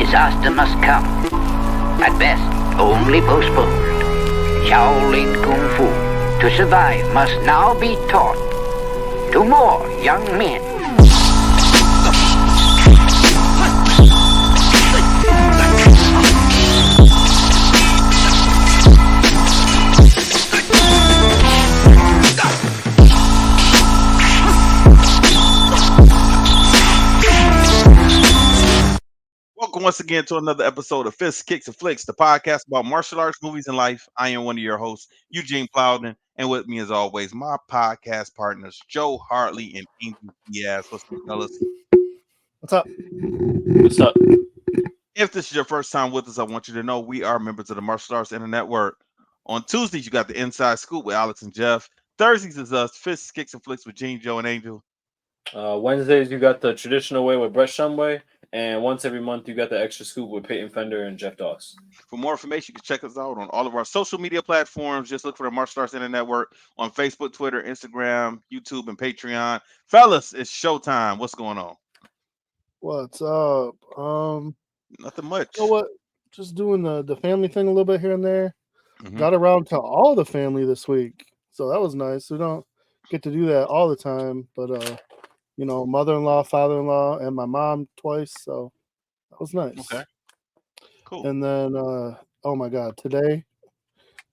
disaster must come. At best, only postponed. Shaolin Kung Fu, to survive, must now be taught to more young men. Welcome once again to another episode of Fists, Kicks, and Flicks, the podcast about martial arts, movies, and life. I am one of your hosts, Eugene Plowden, and with me, as always, my podcast partners, Joe Hartley and Angel Diaz. What's up, fellas? What's up? What's up? If this is your first time with us, I want you to know we are members of the Martial Arts Internet Network. On Tuesdays, you got the Inside Scoop with Alex and Jeff. Thursdays is us, Fists, Kicks, and Flicks with Gene, Joe, and Angel. Wednesdays, you got the traditional way with Brett Shumway. And once every month, you got the extra scoop with Peyton Fender and Jeff Doss. For more information, you can check us out on all of our social media platforms. Just look for the Martial Arts Internet Network on Facebook, Twitter, Instagram, YouTube, and Patreon. Fellas, it's showtime. What's going on? What's up? Nothing much. You know what? Just doing the family thing a little bit here and there. Mhm. Got around to all the family this week, so that was nice. We don't get to do that all the time, but mother-in-law, father-in-law, and my mom twice, so that was nice. Okay. Cool. And then, oh my God, today.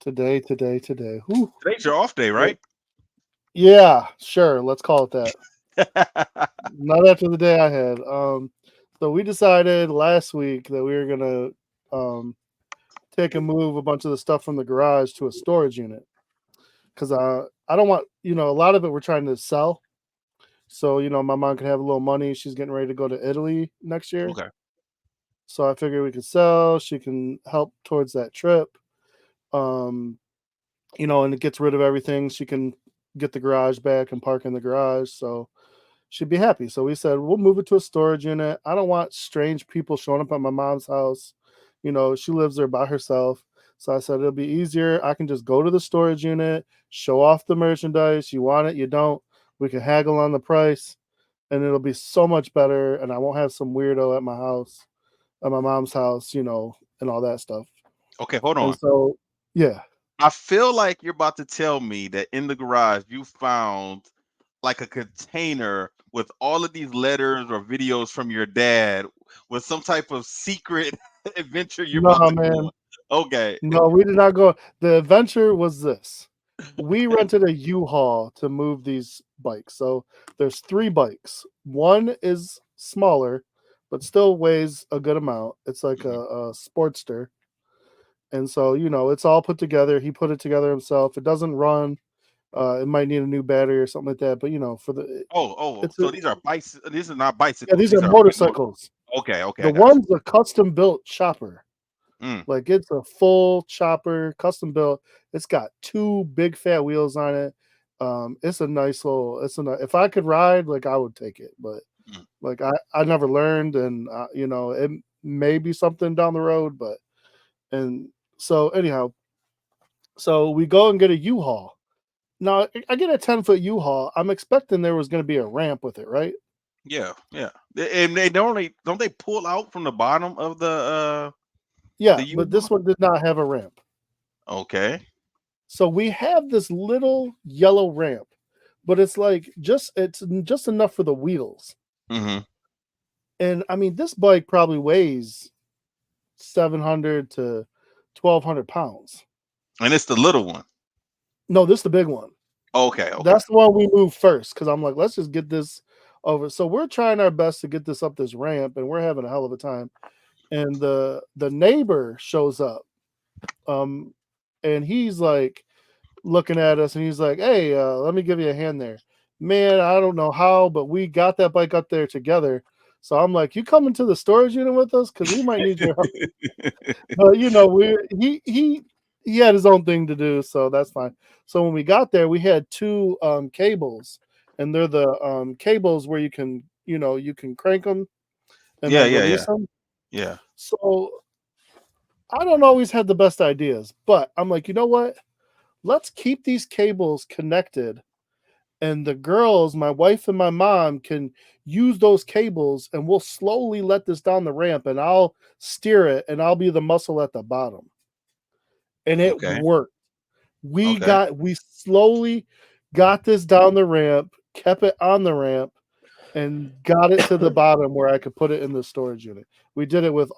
Whew. Today's your off day, right? Yeah, sure. Let's call it that. Not after the day I had. So we decided last week that we were gonna take and move a bunch of the stuff from the garage to a storage unit because I don't want a lot of it we're trying to sell. So my mom can have a little money. She's getting ready to go to Italy next year. Okay. So I figured we could sell. She can help towards that trip. And it gets rid of everything. She can get the garage back and park in the garage. So she'd be happy. So we said, we'll move it to a storage unit. I don't want strange people showing up at my mom's house. She lives there by herself. So I said, it'll be easier. I can just go to the storage unit, show off the merchandise. You want it, you don't. We can haggle on the price and it'll be so much better. And I won't have some weirdo at my house, at my mom's house, and all that stuff. Okay, hold on. And so, yeah. I feel like you're about to tell me that in the garage you found like a container with all of these letters or videos from your dad with some type of secret adventure you're about to go on. Okay. No, we did not go. The adventure was this. We rented a U-Haul to move these bikes. So there's 3 bikes. One is smaller, but still weighs a good amount. It's like a Sportster. And so, it's all put together. He put it together himself. It doesn't run. It might need a new battery or something like that. But, for the... So these are bikes. These are not bicycles. Yeah, these are motorcycles. Okay. The one's a custom-built chopper. Like it's a full chopper, custom built. It's got 2 big fat wheels on it. It's a nice little. If I could ride, I would take it, but I never learned, and it may be something down the road, but and so anyhow, so we go and get a U-Haul. Now I get a 10-foot U-Haul. I'm expecting there was going to be a ramp with it, right? Yeah. And they don't they pull out from the bottom of the Yeah, but this one did not have a ramp. Okay. So we have this little yellow ramp, but it's just enough for the wheels. Mm-hmm. And I mean, this bike probably weighs 700 to 1,200 pounds. And it's the little one. No, this is the big one. Okay. That's the one we moved first because I'm like, let's just get this over. So we're trying our best to get this up this ramp, and we're having a hell of a time. And the neighbor shows up, and he's like looking at us, and he's like, "Hey, let me give you a hand there, man. I don't know how, but we got that bike up there together." So I'm like, "You coming to the storage unit with us? Because we might need your help." But he had his own thing to do, so that's fine. So when we got there, we had 2 cables, and they're the cables where you can crank them and release them. Yeah. So I don't always have the best ideas, but I'm like, you know what? Let's keep these cables connected And the girls, my wife and my mom, can use those cables, and we'll slowly let this down the ramp, and I'll steer it, and I'll be the muscle at the bottom. And it Okay. worked. We Okay. slowly got this down the ramp, kept it on the ramp, and got it to the bottom where I could put it in the storage unit. We did it with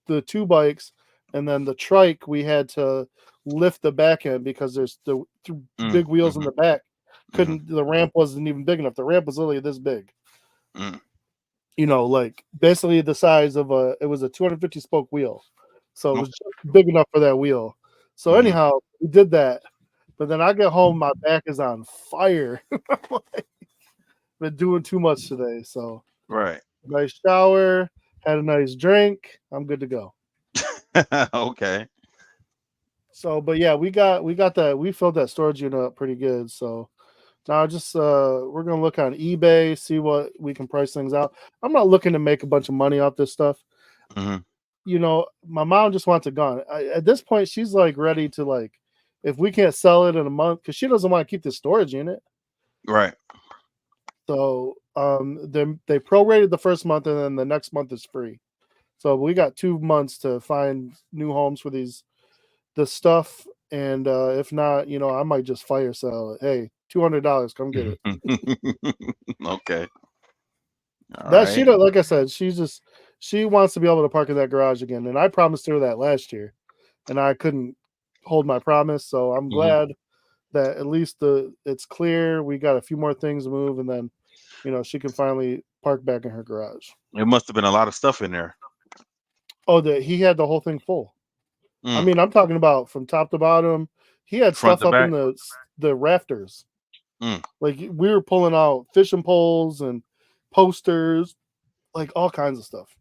the 2 bikes, and then the trike, we had to lift the back end because there's the big wheels in the back. The ramp wasn't even big enough. The ramp was literally this big. You know, like basically the size of it was a 250 spoke wheel. So it was just big enough for that wheel. So anyhow, we did that. But then I get home, my back is on fire. Been doing too much today. So Right. nice shower, had a nice drink. I'm good to go. Okay. So, but yeah, we got that. We filled that storage unit up pretty good. So now just we're gonna look on eBay, see what we can price things out. I'm not looking to make a bunch of money off this stuff. You know, my mom just wants it gone. At this point, she's like ready to like, if we can't sell it in a month, because she doesn't want to keep the storage unit. Right. So they prorated the first month, and then the next month is free. So we got 2 months to find new homes for this stuff, and if not, you know, I might just fire sell it. Hey, $200, come get it. Okay. She does, like I said, she wants to be able to park in that garage again, and I promised her that last year, and I couldn't hold my promise. So I'm glad that at least it's clear. We got a few more things to move, and then, you know, she can finally park back in her garage. It must have been a lot of stuff in there. Oh, he had the whole thing full. I mean, I'm talking about from top to bottom. He had Front stuff to up back? in the rafters. Like we were pulling out fishing poles and posters, like all kinds of stuff.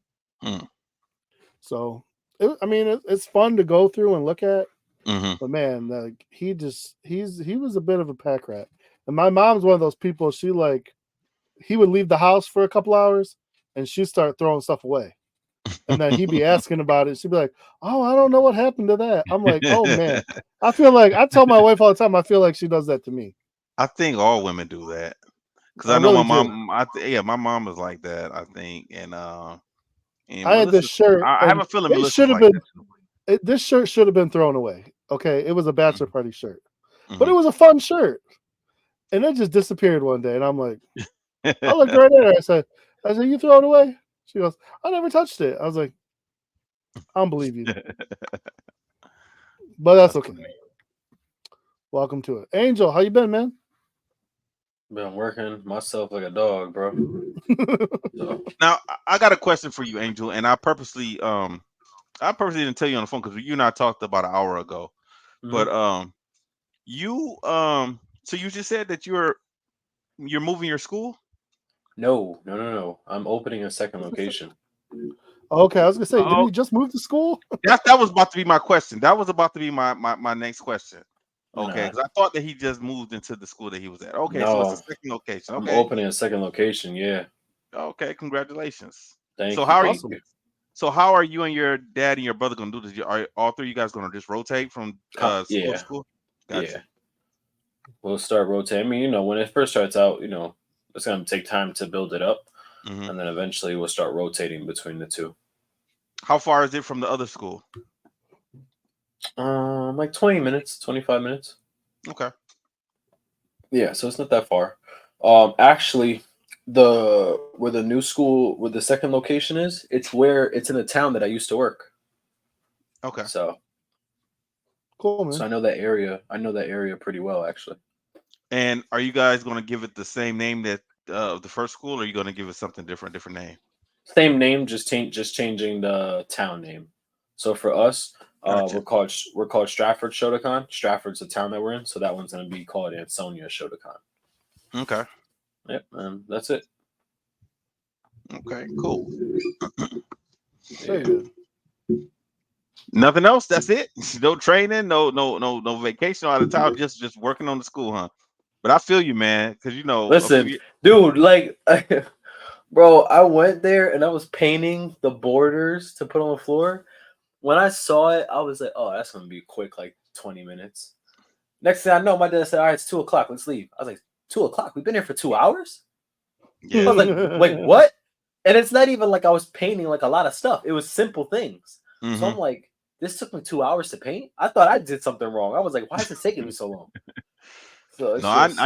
So, it's fun to go through and look at. But man, like he was a bit of a pack rat. And my mom's one of those people. He would leave the house for a couple hours, and she'd start throwing stuff away. And then he'd be asking about it. She'd be like, "Oh, I don't know what happened to that." I'm like, "Oh man." I feel like I tell my wife all the time, I feel like she does that to me. I think all women do that. Because I know really my do. mom, my mom is like that, I think. And I had this Melissa, shirt, I have and a feeling it Melissa's should have like that been. This shirt should have been thrown away. Okay, it was a bachelor party shirt, too. but it was a fun shirt, and it just disappeared one day. And I'm like, I looked right at her. I said, "You throw it away?" She goes, "I never touched it." I was like, "I don't believe you," but that's okay. Funny. Welcome to it, Angel. How you been, man? Been working myself like a dog, bro. So. Now I got a question for you, Angel, and I purposely didn't tell you on the phone because you and I talked about an hour ago. But you so you just said that you're moving your school? No. I'm opening a second location. Okay, I was gonna say, didn't you just move to school? That was about to be my question. That was about to be my next question. Okay, Nah. because I thought that he just moved into the school that he was at. Okay, No, so it's a second location. I'm Okay. opening a second location. Yeah. Okay, congratulations. Thank So you. how are Awesome. you? So how are you and your dad and your brother gonna do this? Are all three of you guys gonna just rotate from school to school? Gotcha. Yeah. We'll start rotating. I mean, you know, when it first starts out, you know, it's gonna take time to build it up, and then eventually we'll start rotating between the two. How far is it from the other school? Like 20 minutes, 25 minutes. Okay. Yeah, so it's not that far. Actually, where the new school, where the second location is, it's in the town that I used to work. Okay. So Cool, man. I know that area. I know that area pretty well, actually. And are you guys gonna give it the same name that the first school, or are you gonna give it something different name? Same name, just changing the town name. So for us, Gotcha. we're called Stratford Shotokan. Stratford's the town that we're in, so that one's gonna be called Ansonia Shotokan. Okay. Yep, and that's it. Okay, cool. Very good. Nothing else. That's it. No training, no vacation all the time. Just working on the school, huh? But I feel you, man, because you know. Listen, dude, like, bro, I went there and I was painting the borders to put on the floor. When I saw it, I was like, "Oh, that's gonna be quick, like 20 minutes." Next thing I know, my dad said, "All right, it's 2:00. Let's leave." I was like, 2 o'clock. We've been here for 2 hours. I Yeah. was like, wait, what? And it's not even like I was painting like a lot of stuff. It was simple things. So I'm like, this took me 2 hours to paint. I thought I did something wrong. I was like, why is it taking me so long? So it's No, I just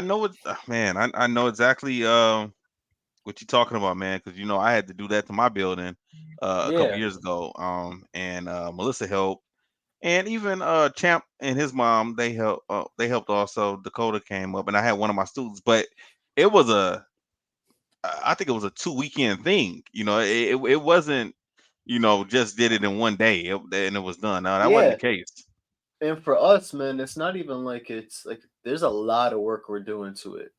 know what man, I know exactly what you're talking about, man, because I had to do that to my building a couple yeah, years ago. And Melissa helped, and even Champ and his mom, they helped also. Dakota came up, and I had one of my students, but it was I think it was a 2 weekend thing. It wasn't, just did it in one day and it was done. No, that wasn't yeah. the case. And for us, man, it's not even like it's like there's a lot of work we're doing to it.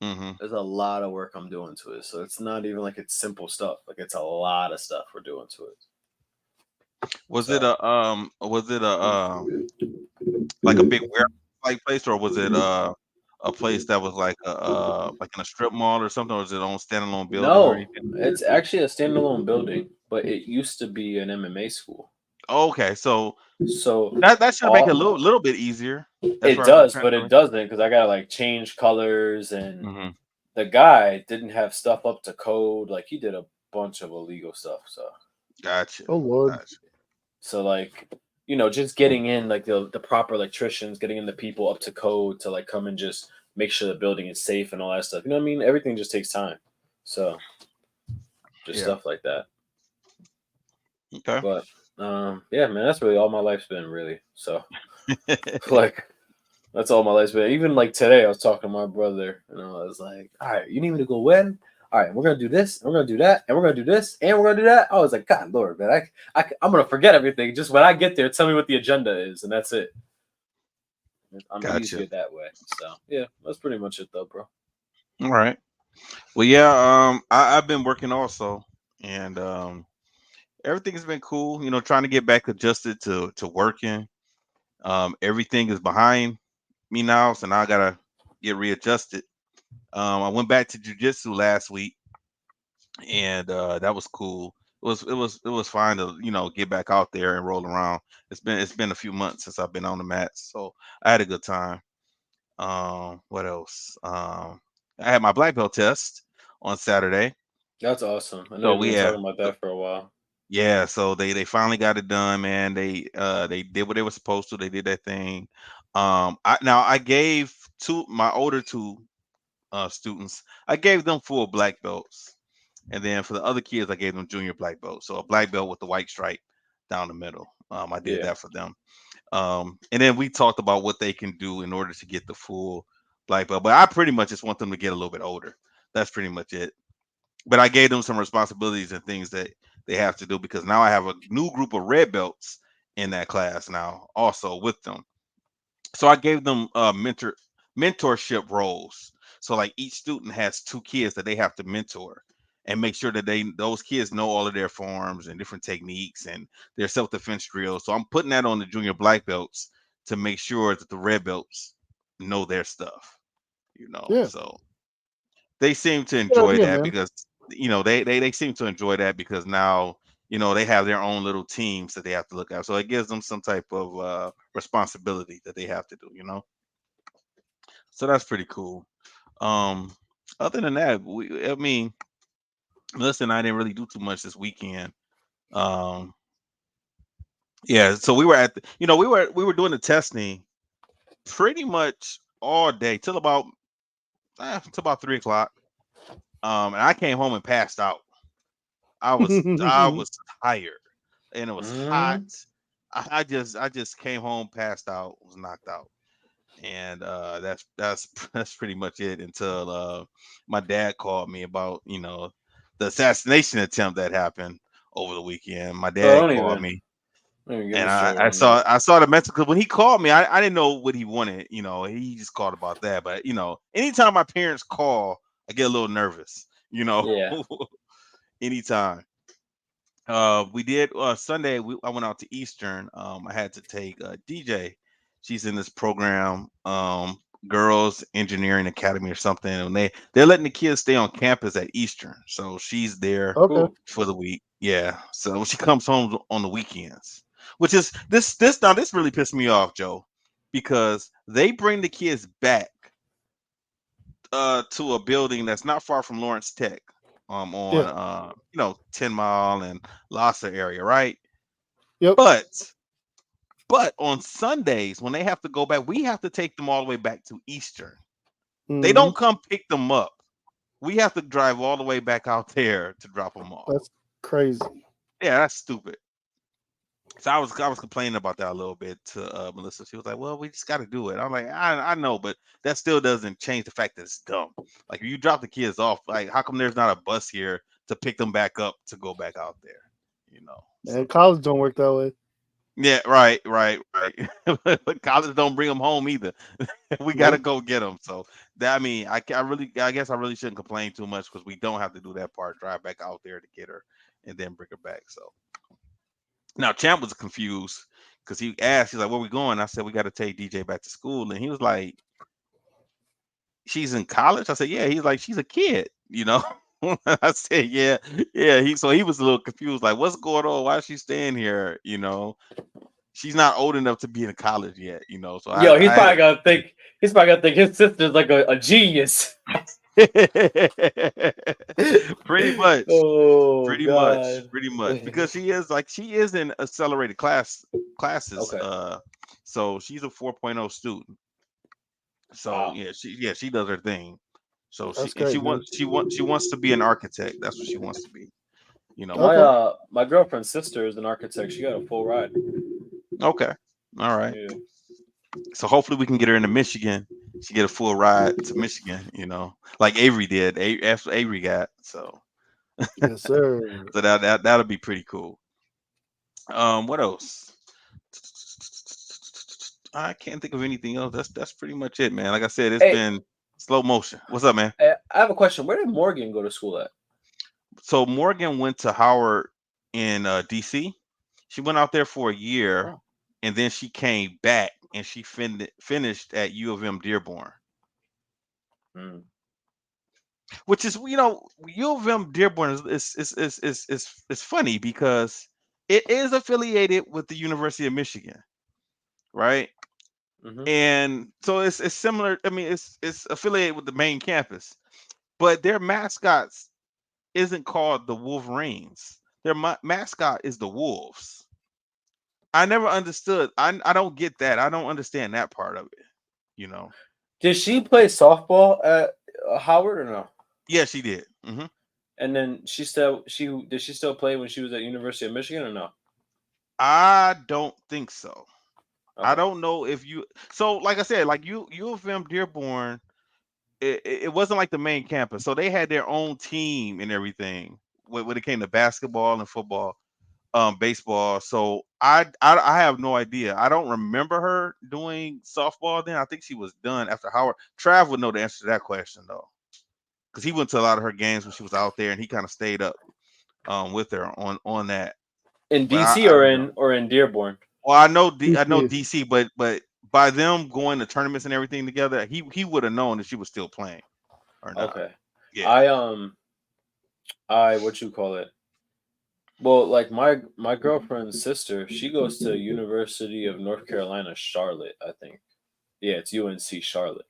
Hmm. There's a lot of work I'm doing to it. So it's not even like it's simple stuff. Like it's a lot of stuff we're doing to it. So Was it a like a big warehouse like place, or was it a place that was like in a strip mall or something, or was it on standalone building or no, anything? it's actually a standalone building, but it used to be an MMA school. Okay, so So that should make it a all little bit easier. That's it where I'm does, trying to but tell it doesn't because I gotta like change colors and you. the guy didn't have stuff up to code. Like he did a bunch of illegal stuff. Gotcha. Oh Lord. Gotcha. So like, just getting in like the proper electricians, getting in the people up to code to like come and just make sure the building is safe and all that stuff. You know what I mean? Everything just takes time. So just Yeah. stuff like that. Okay. But yeah, man, that's really all my life's been really. So like that's all my life's been. Even like today I was talking to my brother and I was like, all right, you need me to go when? All right, we're gonna do this, we're gonna do that, and we're gonna do this, and we're gonna do that. I was like, God Lord, man, I'm gonna forget everything. Just when I get there, tell me what the agenda is, and that's it. I'm Gotcha. easier that way. So yeah, that's pretty much it though, bro. All right. Well, yeah. I've been working also, and everything has been cool. Trying to get back adjusted to working. Everything is behind me now, so now I gotta get readjusted. I went back to jujitsu last week, and that was cool. It was fine to get back out there and roll around. It's been a few months since I've been on the mats, so I had a good time. What else? I had my black belt test on Saturday, That's awesome. I know so you've we been yeah. talking about that for a while. Yeah, so they finally got it done, man. They did what they were supposed to. They did that thing. I gave my older two students, I gave them full black belts, and then for the other kids, I gave them junior black belts. So a black belt with the white stripe down the middle. I did Yeah, that for them. And then we talked about what they can do in order to get the full black belt. But I pretty much just want them to get a little bit older. That's pretty much it. But I gave them some responsibilities and things that they have to do because now I have a new group of red belts in that class now also with them. So I gave them mentorship roles. So like each student has two kids that they have to mentor and make sure that those kids know all of their forms and different techniques and their self-defense drills. So I'm putting that on the junior black belts to make sure that the red belts know their stuff, Yeah. So they seem to Good enjoy idea, that man. because they seem to enjoy that because now they have their own little teams that they have to look at, so it gives them some type of responsibility that they have to do. So that's pretty cool. um Other than that, I mean, listen, I didn't really do too much this weekend. um yeah, so we were we were doing the testing pretty much all day till about 3 o'clock. And I came home and passed out. I was tired, and it was hot. mm, I just came home, passed out, was knocked out, and that's that's pretty much it until my dad called me about the assassination attempt that happened over the weekend. My bro. dad called me, Don't even get and me I, started I on that. saw I saw the message because when he called me, I didn't know what he wanted. He just called about that. But anytime my parents call, I get a little nervous. Yeah. Anytime. We did Sunday. I went out to Eastern. I had to take DJ. She's in this program, Girls Engineering Academy or something, and they're letting the kids stay on campus at Eastern. So she's there Okay. Cool. for the week. Yeah. So she comes home on the weekends, which is this really pissed me off, Joe, because they bring the kids back to a building that's not far from Lawrence Tech, on Yeah. 10 Mile and Lhasa area, right? Yep. But on Sundays when they have to go back, we have to take them all the way back to Eastern. They Mhm. don't come pick them up. We have to drive all the way back out there to drop them off. That's crazy. Yeah, that's stupid. So I was complaining about that a little bit to Melissa. She was like, "Well, we just got to do it." I'm like, "I know, but that still doesn't change the fact that it's dumb. Like, if you drop the kids off, like, how come there's not a bus here to pick them back up to go back out there? You know?" So And college don't work that way. yeah, right. But college don't bring them home either. We got to Nope. go get them. So that, I mean, I guess I really shouldn't complain too much because we don't have to do that part. Drive back out there to get her and then bring her back. So. Now Champ was confused because he asked, he's like, "Where we going?" I said, "We got to take DJ back to school," and he was like, "She's in college." I said, "Yeah." He's like, "She's a kid," you know. I said, "Yeah, yeah." He was a little confused, like, "What's going on? Why is she staying here?" You know, she's not old enough to be in college yet, you know. So Yo, he's I probably gonna think his sister's like a genius. pretty much, Oh God. pretty much, because she is in accelerated classes. Okay. So she's a 4.0 student. So Wow. she does her thing. So That's great, man. she wants to be an architect. That's what she wants to be. You know. My Okay. my girlfriend's sister is an architect. She got a full ride. Okay. All right. Yeah. So hopefully we can get her into Michigan. She get a full ride to Michigan. You know, like Avery did. After Avery got. So Yes, sir. that'll be pretty cool. What else? I can't think of anything else. That's pretty much it, man. Like I said, it's Hey, been slow motion. What's up, man? I have a question. Where did Morgan go to school at? So Morgan went to Howard in DC. She went out there for a year, Oh. and then she came back and she finished at U of M Dearborn, Hmm. which is U of M Dearborn is funny because it is affiliated with the University of Michigan, right? Mm-hmm. And so it's similar. I mean, it's affiliated with the main campus, but their mascots isn't called the Wolverines. Their mascot is the Wolves. I never understood. I don't get that. I don't understand that part of it. You know. Did she play softball at Howard or no? Yeah, she did. And then she did she still play when she was at University of Michigan or no? I don't think so. I Okay. don't know if you. So, like I said, like U of M Dearborn, it wasn't like the main campus. So they had their own team and everything when it came to basketball and football, baseball. So I have no idea. I don't remember her doing softball then. I think she was done after Howard. Trav would know the answer to that question though, because he went to a lot of her games when she was out there, and he kind of stayed up with her on that. In But DC I don't know. or in Dearborn? Well, I know DC. DC, but by them going to tournaments and everything together, he would have known if she was still playing or not. Okay. Yeah. I what you call it? Well, like my girlfriend's sister, she goes to University of North Carolina, Charlotte, I think. Yeah, it's UNC Charlotte.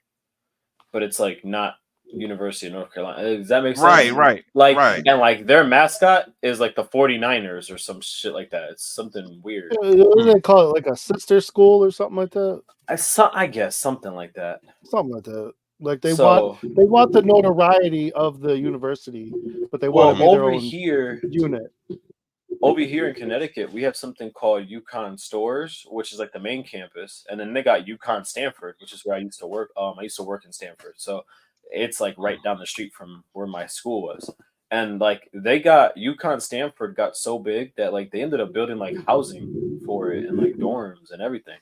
But it's like not University of North Carolina. Does that make sense? Like Right. and like their mascot is like the 49ers or some shit like that. It's something weird. What do they call it? Like a sister school or something like that? I guess something like that. Something like that. Like they So want the notoriety of the university, but they want to well be their own unit. over here in Connecticut, we have something called Yukon Stores, which is like the main campus, and then they got Yukon Stanford, which is where I used to work. I used to work in Stanford, so it's like right down the street from where my school was. And like they got Yukon Stanford got so big that like they ended up building like housing for it and like dorms and everything.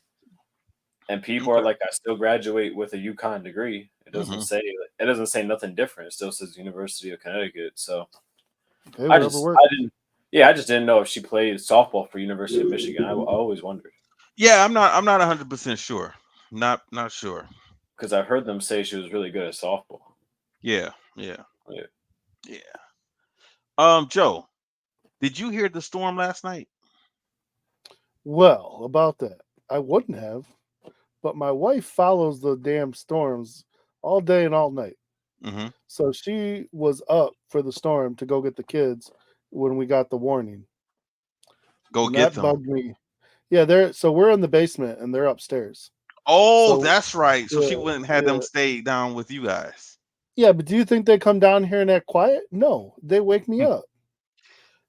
And people are Okay. like, I still graduate with a Yukon degree. Mhm. It doesn't say nothing different. It still says University of Connecticut. So Okay, whatever works. I just didn't know if she played softball for University of Michigan. I always wondered Yeah, I'm not 100% sure. Not sure. because I've heard them say she was really good at softball. Yeah, yeah, Yeah. yeah. Joe, did you hear the storm last night? Well, about that, I wouldn't have, but my wife follows the damn storms all day and all night. Mm-hmm. So she was up for the storm to go get the kids when we got the warning. Go And get that them. bugged me. Yeah, so we're in the basement and they're upstairs. Oh, So that's right. So she yeah, wouldn't have them stay down with you guys. yeah, but do you think they come down here and act quiet? No, they wake me up.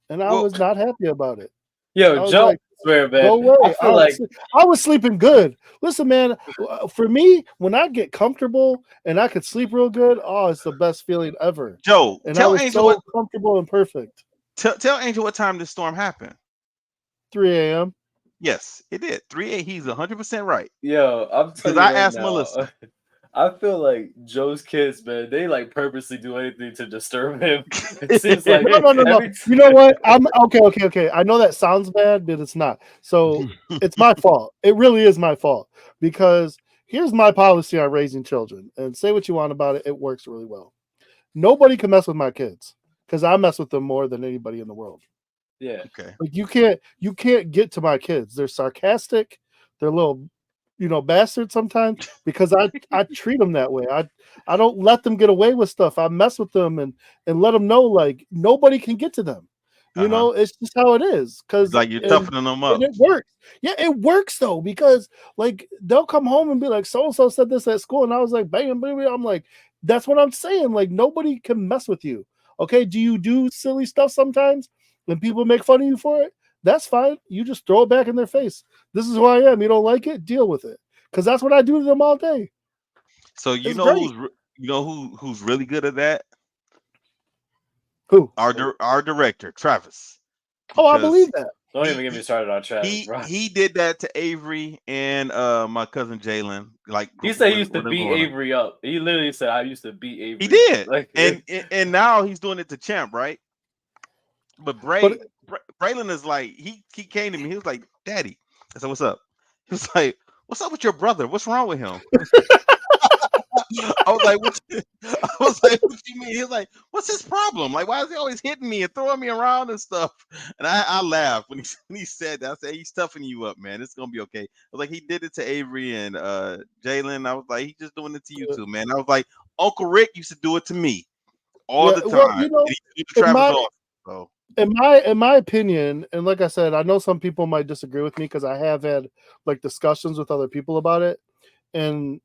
And I Well, was not happy about it. Yo, I was Joe, like, I swear, go man. I away. feel like I was sleeping good. Listen, man, for me, when I get comfortable and I could sleep real good, oh, it's the best feeling ever. Joe, And I tell was Angel so comfortable and perfect. tell Angel what time this storm happened. 3 a.m. Yes, it did. 3 a. He's 100% right. yo, I'm Because telling you I right asked now. Melissa. I feel like Joe's kids, man, they like purposely do anything to disturb him. It seems like No. every You know what? I'm okay. I know that sounds bad, but it's not. So it's my fault. It really is my fault because here's my policy on raising children. And say what you want about it, it works really well. Nobody can mess with my kids because I mess with them more than anybody in the world. yeah. Okay. Like you can't get to my kids. They're sarcastic. They're little, bastards sometimes because I treat them that way. I don't let them get away with stuff. I mess with them and let them know like nobody can get to them. It's just how it is. It's like you're toughening them up. And it works. Yeah, it works though because like they'll come home and be like, so and so said this at school, and I was like, bam, baby. I'm like, that's what I'm saying. Like nobody can mess with you. Okay, do you do silly stuff sometimes? When people make fun of you for it, that's fine. You just throw it back in their face. This is who I am. You don't like it? Deal with it. Because that's what I do to them all day. So It's great. who's really good at that? Who? Our director, Travis. Oh, I Because believe that. Don't even get me started on Travis, bro. he did that to Avery and my cousin Jalen. Like He said he used to when they're beat growing up. Avery up. He literally said, "I used to beat Avery." He did, Like, and now he's doing it to Champ, right? But But Braylon is like he came to me. He was like, "Daddy," I said, "What's up?" He was like, "What's up with your brother? What's wrong with him?" I was like, "What you mean?" He was like, "What's his problem? Like, why is he always hitting me and throwing me around and stuff?" And I laughed when he said that. I said, "He's toughening you up, man. It's gonna be okay." I was like, he did it to Avery and Jalen. I was like, he's just doing it to you too, man. I was like, Uncle Rick used to do it to me all the time. well, And he did it to in Travis my also. So in my opinion, and like I said, I know some people might disagree with me because I have had like discussions with other people about it, and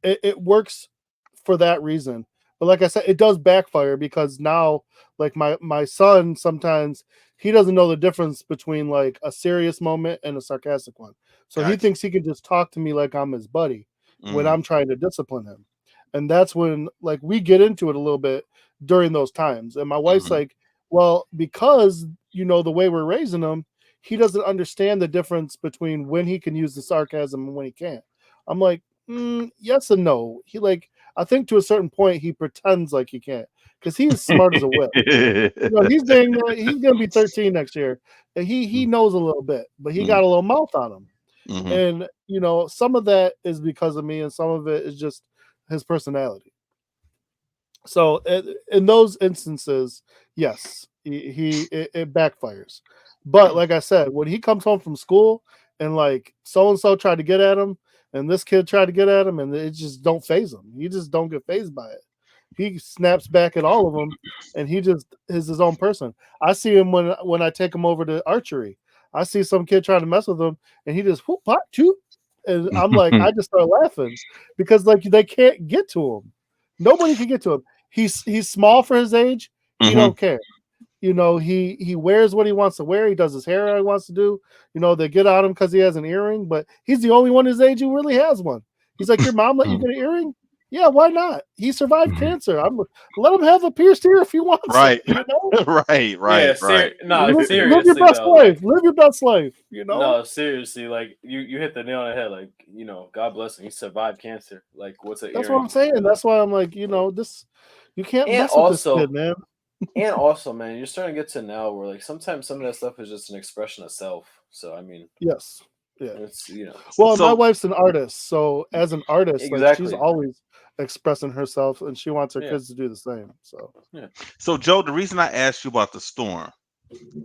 it works for that reason. But like I said, it does backfire because now, like my son, sometimes he doesn't know the difference between like a serious moment and a sarcastic one. So he gotcha. thinks he can just talk to me like I'm his buddy when Mhm. I'm trying to discipline him. And that's when like we get into it a little bit during those times. And my wife's Mhm. like, well, because the way we're raising him, he doesn't understand the difference between when he can use the sarcasm and when he can't. I'm like, yes and no. I think to a certain point he pretends like he can't because he is smart as a whip. He's gonna be 13 next year, and he knows a little bit, but he got a little mouth on him. Mhm. And some of that is because of me, and some of it is just his personality. So in those instances, yes, it backfires. But like I said, when he comes home from school and like so and so tried to get at him, and this kid tried to get at him, and it just don't phase him. He just don't get phased by it. He snaps back at all of them, and he just is his own person. I see him when I take him over to archery. I see some kid trying to mess with him, and he just whoop pop shoot, and I'm like, I just start laughing because like they can't get to him. Nobody can get to him. He's small for his age. He Mhm. don't care. He wears what he wants to wear. He does his hair how he wants to do. They get on him because he has an earring, but he's the only one his age who really has one. He's like, your mom let you get an earring? Yeah, why not? He survived cancer. Let him have a pierced ear if he wants Right. it. Right. yeah, Right. Live your seriously best though. life. Live your best life. No, seriously, like you hit the nail on the head. Like God bless him, he survived cancer. Like what's an That's earring? what I'm saying. That's why I'm like, this. You can't And mess with this kid, man. Man, you're starting to get to now where like sometimes some of that stuff is just an expression of self. So I mean, Yes. Yeah. it's Well, my So wife's an artist, so as an artist, like she's exactly. always expressing herself, and she wants her Yeah. kids to do the same. So so Joe, the reason I asked you about the storm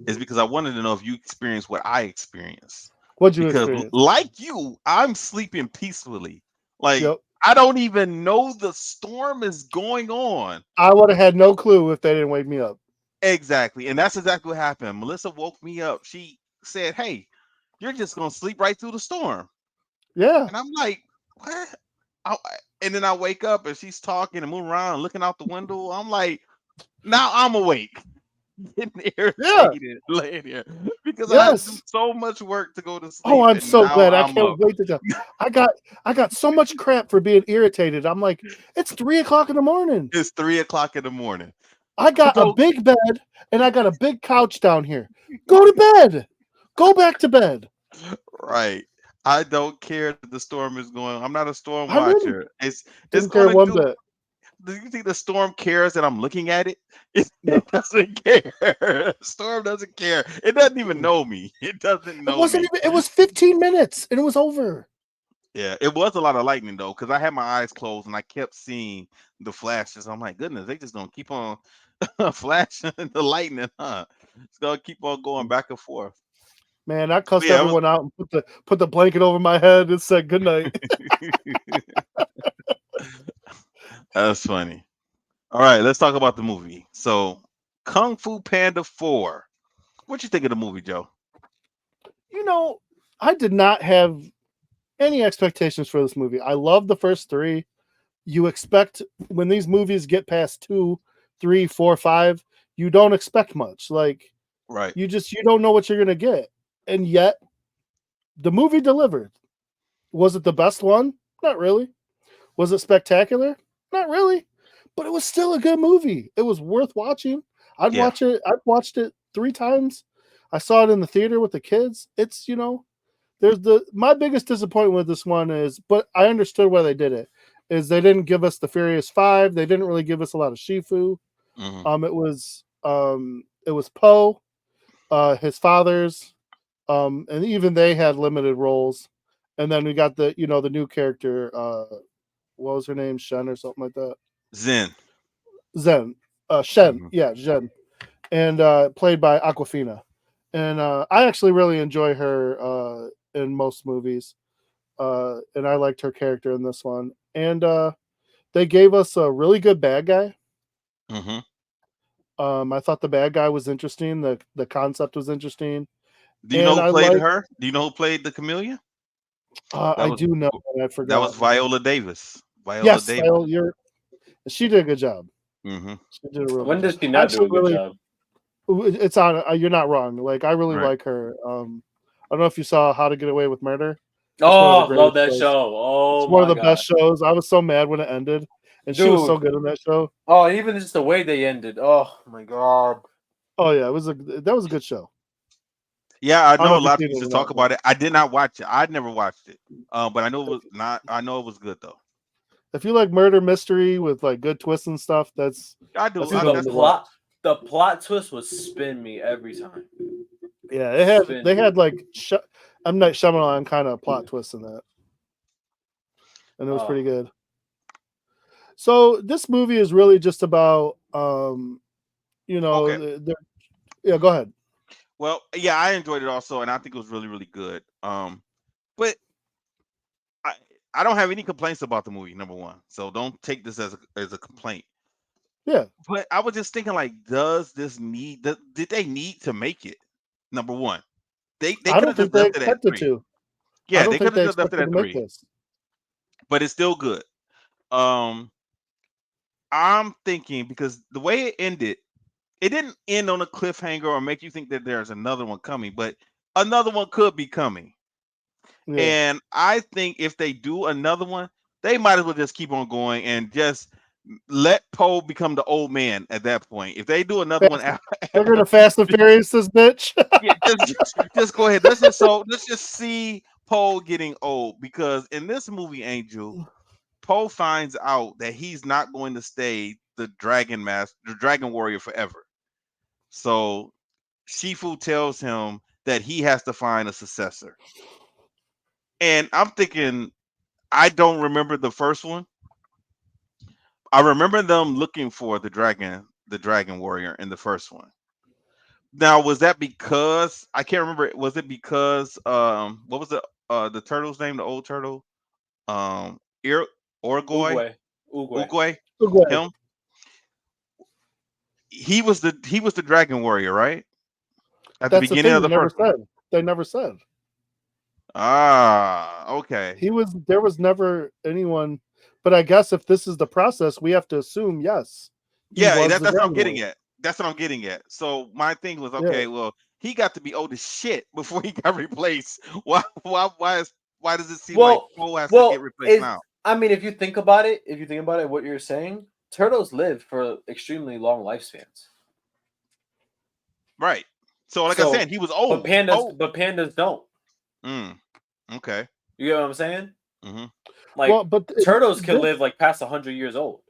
is because I wanted to know if you experienced what I experienced. what'd you Because experience? like you, I'm sleeping peacefully. Like Yep. I don't even know the storm is going on. I would have had no clue if they didn't wake me up. Exactly. And that's exactly what happened. Melissa woke me up. She said, "Hey, you're just gonna sleep right through the storm." Yeah. And I'm like, "What?" And then I wake up and she's talking and moving around and looking out the window. I'm like, now I'm awake, getting Yeah. irritated laying here because I had to do Yes. so much work to go to Oh, sleep, I'm and so now glad. I I'm can't up. wait to tell. I got I got so much crap for being irritated. I'm like, it's 3 o'clock in the morning. It's 3 o'clock in the morning. I I got a don't big bed and I got a big couch down here. Go to bed. Go back to bed. right. I don't care that the storm is going. I'm not a storm I didn't watcher. It's didn't care gonna one do. bit. Do you think the storm cares that I'm looking at it? No. It doesn't care. Storm doesn't care. It doesn't even Mm. know me. It doesn't It know wasn't me. even. It was 15 minutes and it was over. Yeah, it was a lot of lightning though, because I had my eyes closed and I kept seeing the flashes. I'm like, goodness, they just gonna keep on flashing the lightning, huh? It's gonna keep on going back and forth. Man, I But cussed yeah, it was everyone out and put the blanket over my head and said good night. that's funny. All right, let's talk about the movie. So, Kung Fu Panda 4. What you think of the movie, Joe? You know, I did not have any expectations for this movie. I love the first three. You expect when these movies get past 2, 3, 4, 5, you don't expect much. Like Right. you don't know what you're gonna get. And yet the movie delivered. Was it the best one? Not really. Was it spectacular? Not really. But it was still a good movie. It was worth watching. I'd Yeah. watch it. I've watched it 3 times. I saw it in the theater with the kids. It's there's my biggest disappointment with this one is, but I understood why they did it. Is they didn't give us the Furious Five. They didn't really give us a lot of Shifu. Hmm. It was Poe, his fathers, and even they had limited roles. And then we got the new character. What was her name? Shen or something like that. Zen. Zen. Shen. Hmm. Yeah, Jen. And played by Aquafina. And I actually really enjoy her in most movies. And I liked her character in this one. And they gave us a really good bad guy. Hmm. I thought the bad guy was interesting. The concept was interesting, Do you know and who I played like. her? Do you know who played the chameleon? That I was do know, and I that forgot. was Viola Davis. Viola Yes, Davis. she did a good job. Hmm. She did a real When good job. does she I not do actually a good really, job? it's on. You're not wrong. Like I really Right. like her. I don't know if you saw How to Get Away with Murder. It's one of the Oh, love greatest that shows. show. It's Oh one of my the god, best shows. I was so mad when it ended, and she was so dude. good in that show. Oh, even just the way they ended. Oh my god. Oh yeah, that was a good show. Yeah, I I don't know know a if you've lot of seen people it used to or talk not, but about it. I did not watch it. I'd never watched it. But I know it was not. I know it was good though. if you like murder mystery with like good twists and stuff, I do. that's a Dude, good one to watch. the plot twist would spin me every time. Yeah, Spin they me. had like M Night Shyamalan kind of plot twists in that, and it was Oh, pretty good. So this movie is really just about Okay. yeah. Go ahead. Well, yeah, I enjoyed it also, and I think it was really, really good. But I I don't have any complaints about the movie. Number one, so don't take this as a complaint. Yeah, But I was just thinking, like, does this need? Did they need to make it? Number one, they I could don't have just think they left it at expected three. to. I Yeah, don't they could think have they just left it expected to at make three, this. but it's still good. Um, I'm thinking because the way it ended, it didn't end on a cliffhanger or make you think that there's another one coming, but another one could be coming. Yeah, And I think if they do another one, they might as well just keep on going and just let Poe become the old man at that point. If they do another one, fast. They're gonna Fast and Furious this bitch. yeah, just go ahead. Let's just see Poe getting old because in this movie, Angel, Poe finds out that he's not going to stay the Dragon Warrior forever. So Shifu tells him that he has to find a successor. And I'm thinking, I don't remember the first one. I remember them looking for the Dragon Warrior in the first one. Now, was that because I can't remember? Was it because what was the turtle's name? The old turtle, um, Ir- Orgoy, Uguay. Uguay. him. He was the Dragon Warrior, right? At the That's the beginning thing of they the never first one. said. They never said. Okay. There was never anyone, but I guess if this is the process, we have to assume yes. He Yeah, was the that's what I'm Dragon getting Warrior. at. That's what I'm getting at. So my thing was, Yeah. okay, well, he got to be old as shit before he got replaced. Why does it seem like Poe has to get replaced now? I mean, if you think about it, what you're saying, turtles live for extremely long lifespans. Right. So like I said, he was old. But pandas don't. Okay. You get what I'm saying? Mm-hmm. Like, but turtles can live like past 100 years old.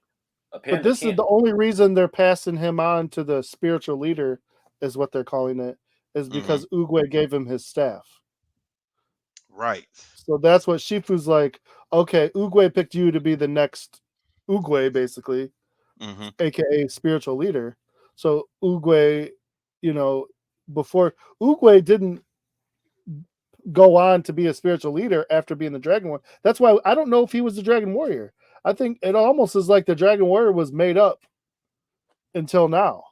But this is the only reason they're passing him on to the spiritual leader, is what they're calling it, is because Oogway gave him his staff. Right. So that's what Shifu's like, okay, Oogway picked you to be the next Oogway, basically, aka spiritual leader. So Oogway, before Oogway didn't go on to be a spiritual leader after being the Dragon Warrior. That's why I don't know if he was the Dragon Warrior. I think it almost is like the Dragon Warrior was made up until now.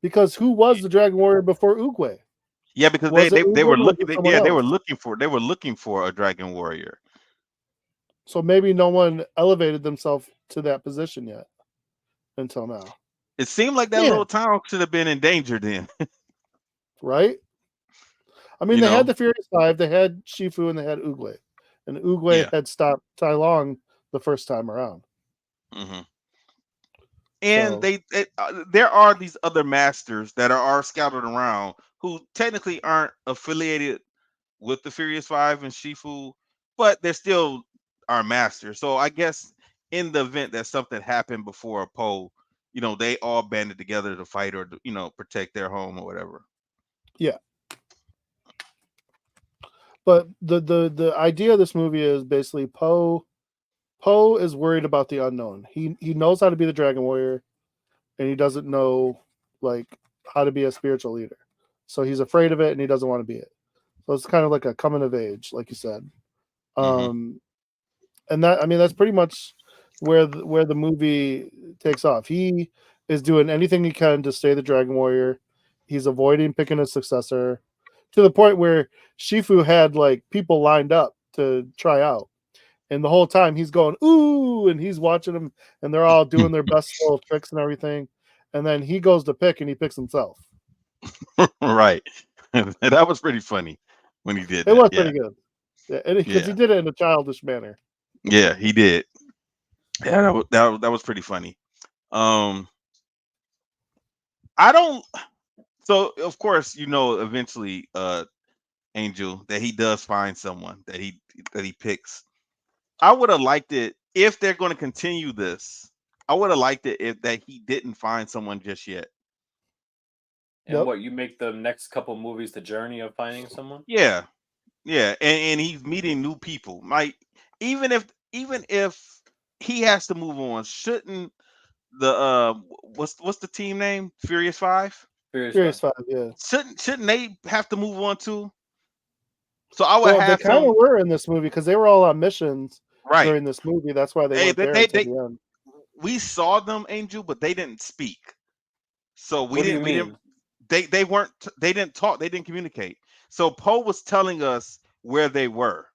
Because who was the Dragon Warrior before Oogway? Yeah, because they were looking. They were looking for a Dragon Warrior. So maybe no one elevated themselves to that position yet until now. It seemed like that little town should have been in danger then. Right? I mean, they had the Furious Five, they had Shifu, and they had Oogway. And Oogway had stopped Tai Long the first time around. And there are these other masters that are scattered around who technically aren't affiliated with the Furious Five and Shifu, but they're still our masters. So I guess in the event that something happened before Poe, they all banded together to fight or protect their home or whatever. Yeah. But the idea of this movie is basically Poe is worried about the unknown. He knows how to be the Dragon Warrior, and he doesn't know how to be a spiritual leader. So he's afraid of it, and he doesn't want to be it. So it's kind of like a coming of age, like you said. And that's pretty much where the movie takes off. He is doing anything he can to stay the Dragon Warrior. He's avoiding picking a successor, to the point where Shifu had people lined up to try out. And the whole time he's going, ooh, and he's watching them, and they're all doing their best little tricks and everything. And then he goes to pick, and he picks himself. Right. That was pretty funny when he did that. It was pretty good. Yeah, because he did it in a childish manner. Yeah, he did. Yeah, that was pretty funny. I don't. So of course, eventually, Angel, that he does find someone that he picks. I would have liked it if they're going to continue this. I would have liked it if that he didn't find someone just yet. And what, you make the next couple movies the journey of finding someone? Yeah, and he's meeting new people. Like even if he has to move on, shouldn't the what's the team name? Furious Five. Furious Five, yeah. Shouldn't they have to move on too? So I would have. They kind of were in this movie because they were all on missions during this movie. That's why they weren't there until the end. We saw them, Angel, but they didn't speak. So we What do you mean? They didn't talk. They didn't communicate. So Poe was telling us where they were.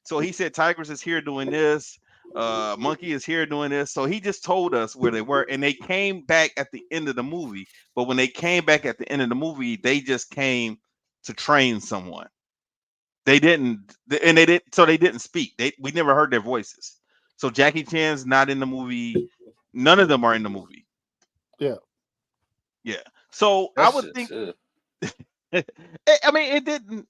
So he said Tigress is here doing this. Monkey is here doing this. So he just told us where they were, and they came back at the end of the movie. But when they came back at the end of the movie, they just came to train someone. They didn't, and they didn't. So they didn't speak. We never heard their voices. So Jackie Chan's not in the movie. None of them are in the movie. Yeah. Yeah. So I would think. I mean, it didn't.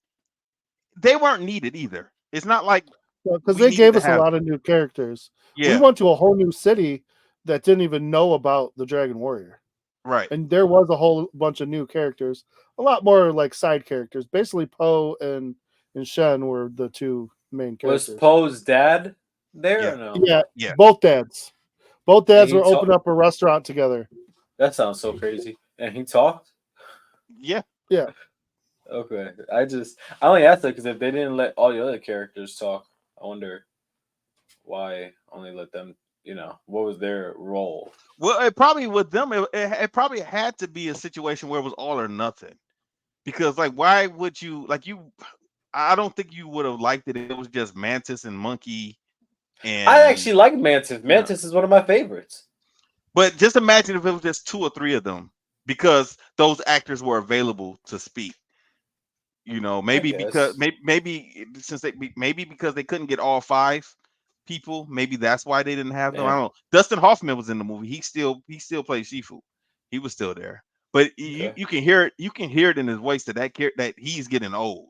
They weren't needed either. It's not like because they gave us a lot of new characters. Yeah. We went to a whole new city that didn't even know about the Dragon Warrior. Right. And there was a whole bunch of new characters, a lot more like side characters. Basically, Poe and Shen were the two main characters. Was Poe's dad there or no? Yeah. Both dads. Both dads were opening up a restaurant together. That sounds so crazy. And he talked? Yeah. Yeah. Okay. I only asked that because if they didn't let all the other characters talk, I wonder Why only let them? What was their role? Well, it probably with them, it probably had to be a situation where it was all or nothing. Because like, why would you like you? I don't think you would have liked it if it was just Mantis and Monkey I and actually like Mantis. you know. Mantis is one of my favorites. But just imagine if it was just 2 or 3 of them, because those actors were available to speak. I Maybe because guess. maybe since maybe because they couldn't get all 5 people, maybe that's why they didn't have them. I Yeah. don't know. Dustin Hoffman was in the movie. He still plays Shifu. He was still there, but you Okay. you can hear it. You can hear it in his voice that he's getting old,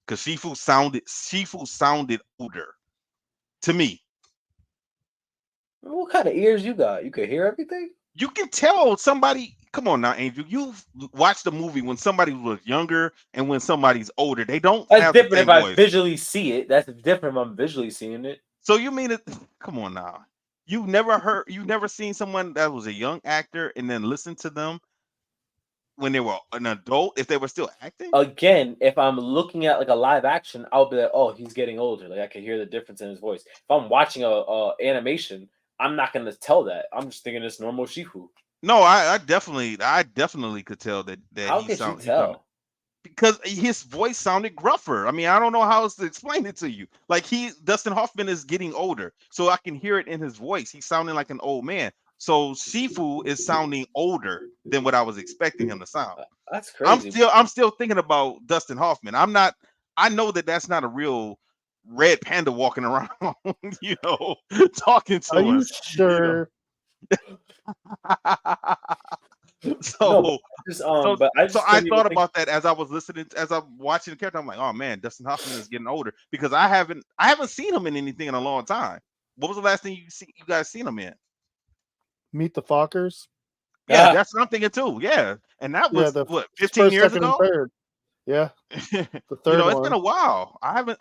because Shifu sounded older to me. What kind of ears you got? You can hear everything. You can tell somebody. Come on now, Angel. You've watched the movie when somebody was younger and when somebody's older. They don't That's have the different if same I voice. visually see it. That's different if I'm visually seeing it. So you mean it? Come on now. You've never seen someone that was a young actor and then listen to them when they were an adult if they were still acting? Again, if I'm looking at like a live action, I'll be like, oh, he's getting older. Like I can hear the difference in his voice. If I'm watching a animation, I'm not gonna tell that. I'm just thinking it's normal Shifu. No, I definitely could tell that How he could you sound he sounded, tell? because his voice sounded gruffer. I mean, I don't know how else to explain it to you. Like Dustin Hoffman is getting older, so I can hear it in his voice. He's sounding like an old man. So Shifu is sounding older than what I was expecting him to sound. That's I'm crazy. still I'm still thinking about Dustin Hoffman. I'm not. I know that that's not a real red panda walking around, you know, talking Are to you us, you know. sure? No, but so just so but I so just I couldn't even thought think. about that as I was listening, as I'm watching the character. I'm like, oh man, Dustin Hoffman is getting older, because I haven't seen him in anything in a long time. What was the last thing you guys seen him in? Meet the Fockers. Yeah, Ah, that's what I'm thinking too. Yeah, and that Yeah, was the what, 15 first, years second, and ago. third. Yeah, the third It's been one. a while. I haven't.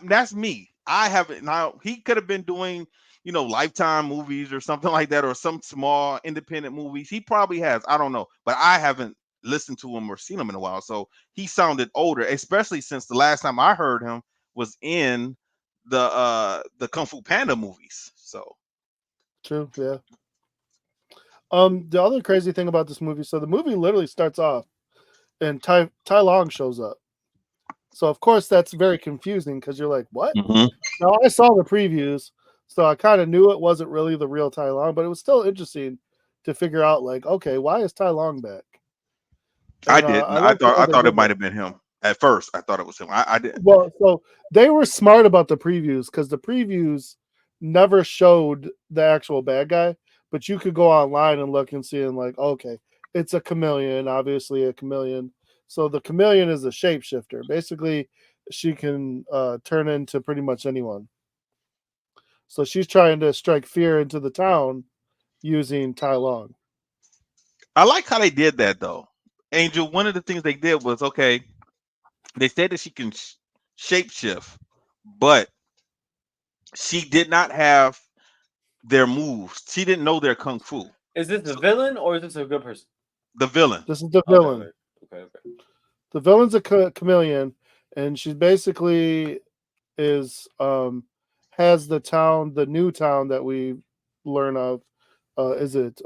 That's me. I haven't. Now he could have been doing, Lifetime movies or something like that, or some small independent movies. He probably has. I don't know, but I haven't listened to him or seen him in a while. So he sounded older, especially since the last time I heard him was in the Kung Fu Panda movies. So True. Yeah. The other crazy thing about this movie, so the movie literally starts off and Tai Long shows up. So of course that's very confusing because you're like, what? Mhm. Now I saw the previews, so I kind of knew it wasn't really the real Tai Long, but it was still interesting to figure out, like, okay, why is Tai Long back? I And didn't. I I like the thought way I they thought it did might that. have been him at first. I thought it was him. I did. Well, so they were smart about the previews because the previews never showed the actual bad guy, but you could go online and look and see, and like, okay, it's a chameleon, obviously a chameleon. So the chameleon is a shapeshifter. Basically, she can turn into pretty much anyone. So she's trying to strike fear into the town using Tai Long. I like how they did that though. Angel, one of the things they did was, okay, they said that she can shapeshift, but she did not have their moves. She didn't know their kung fu. is this the So villain or is this a good person? the villain. This is the Okay, villain. okay. The villain's a chameleon, and she basically is has the new town that we learn of. Is it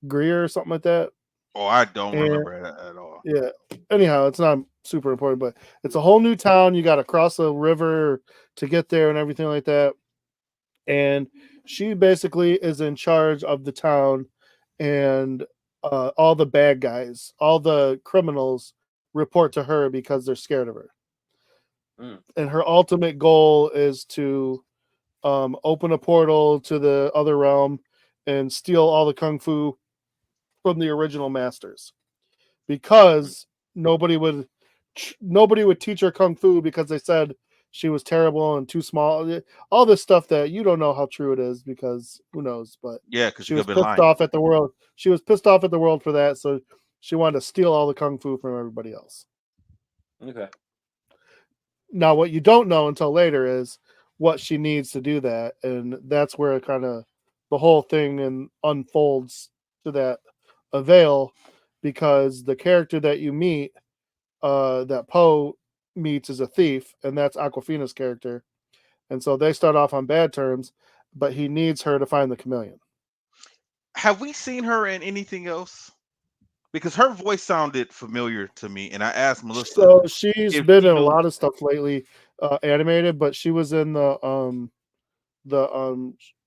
Greer or something like that? Oh, I don't And remember it at all. yeah, anyhow, it's not super important, but it's a whole new town. You got to cross a river to get there and everything like that. And she basically is in charge of the town, and all the bad guys, all the criminals report to her because they're scared of her. Mm. And her ultimate goal is to open a portal to the other realm and steal all the kung fu from the original masters, because nobody would teach her kung fu because they said she was terrible and too small. All this stuff that you don't know how true it is, because who knows, but Yeah, because she she could was have been pissed lying. off at the world. She was pissed off at the world for that, so she wanted to steal all the kung fu from everybody else. Okay. Now, what you don't know until later is what she needs to do that, and that's where it kind of the whole thing and unfolds to that avail, because the character that you meet, that Poe meets, is a thief, and that's Aquafina's character, and so they start off on bad terms. But he needs her to find the chameleon. Have we seen her in anything else? Because her voice sounded familiar to me, and I asked Melissa So she's if been she in a knew. lot of stuff lately, animated. But she was in the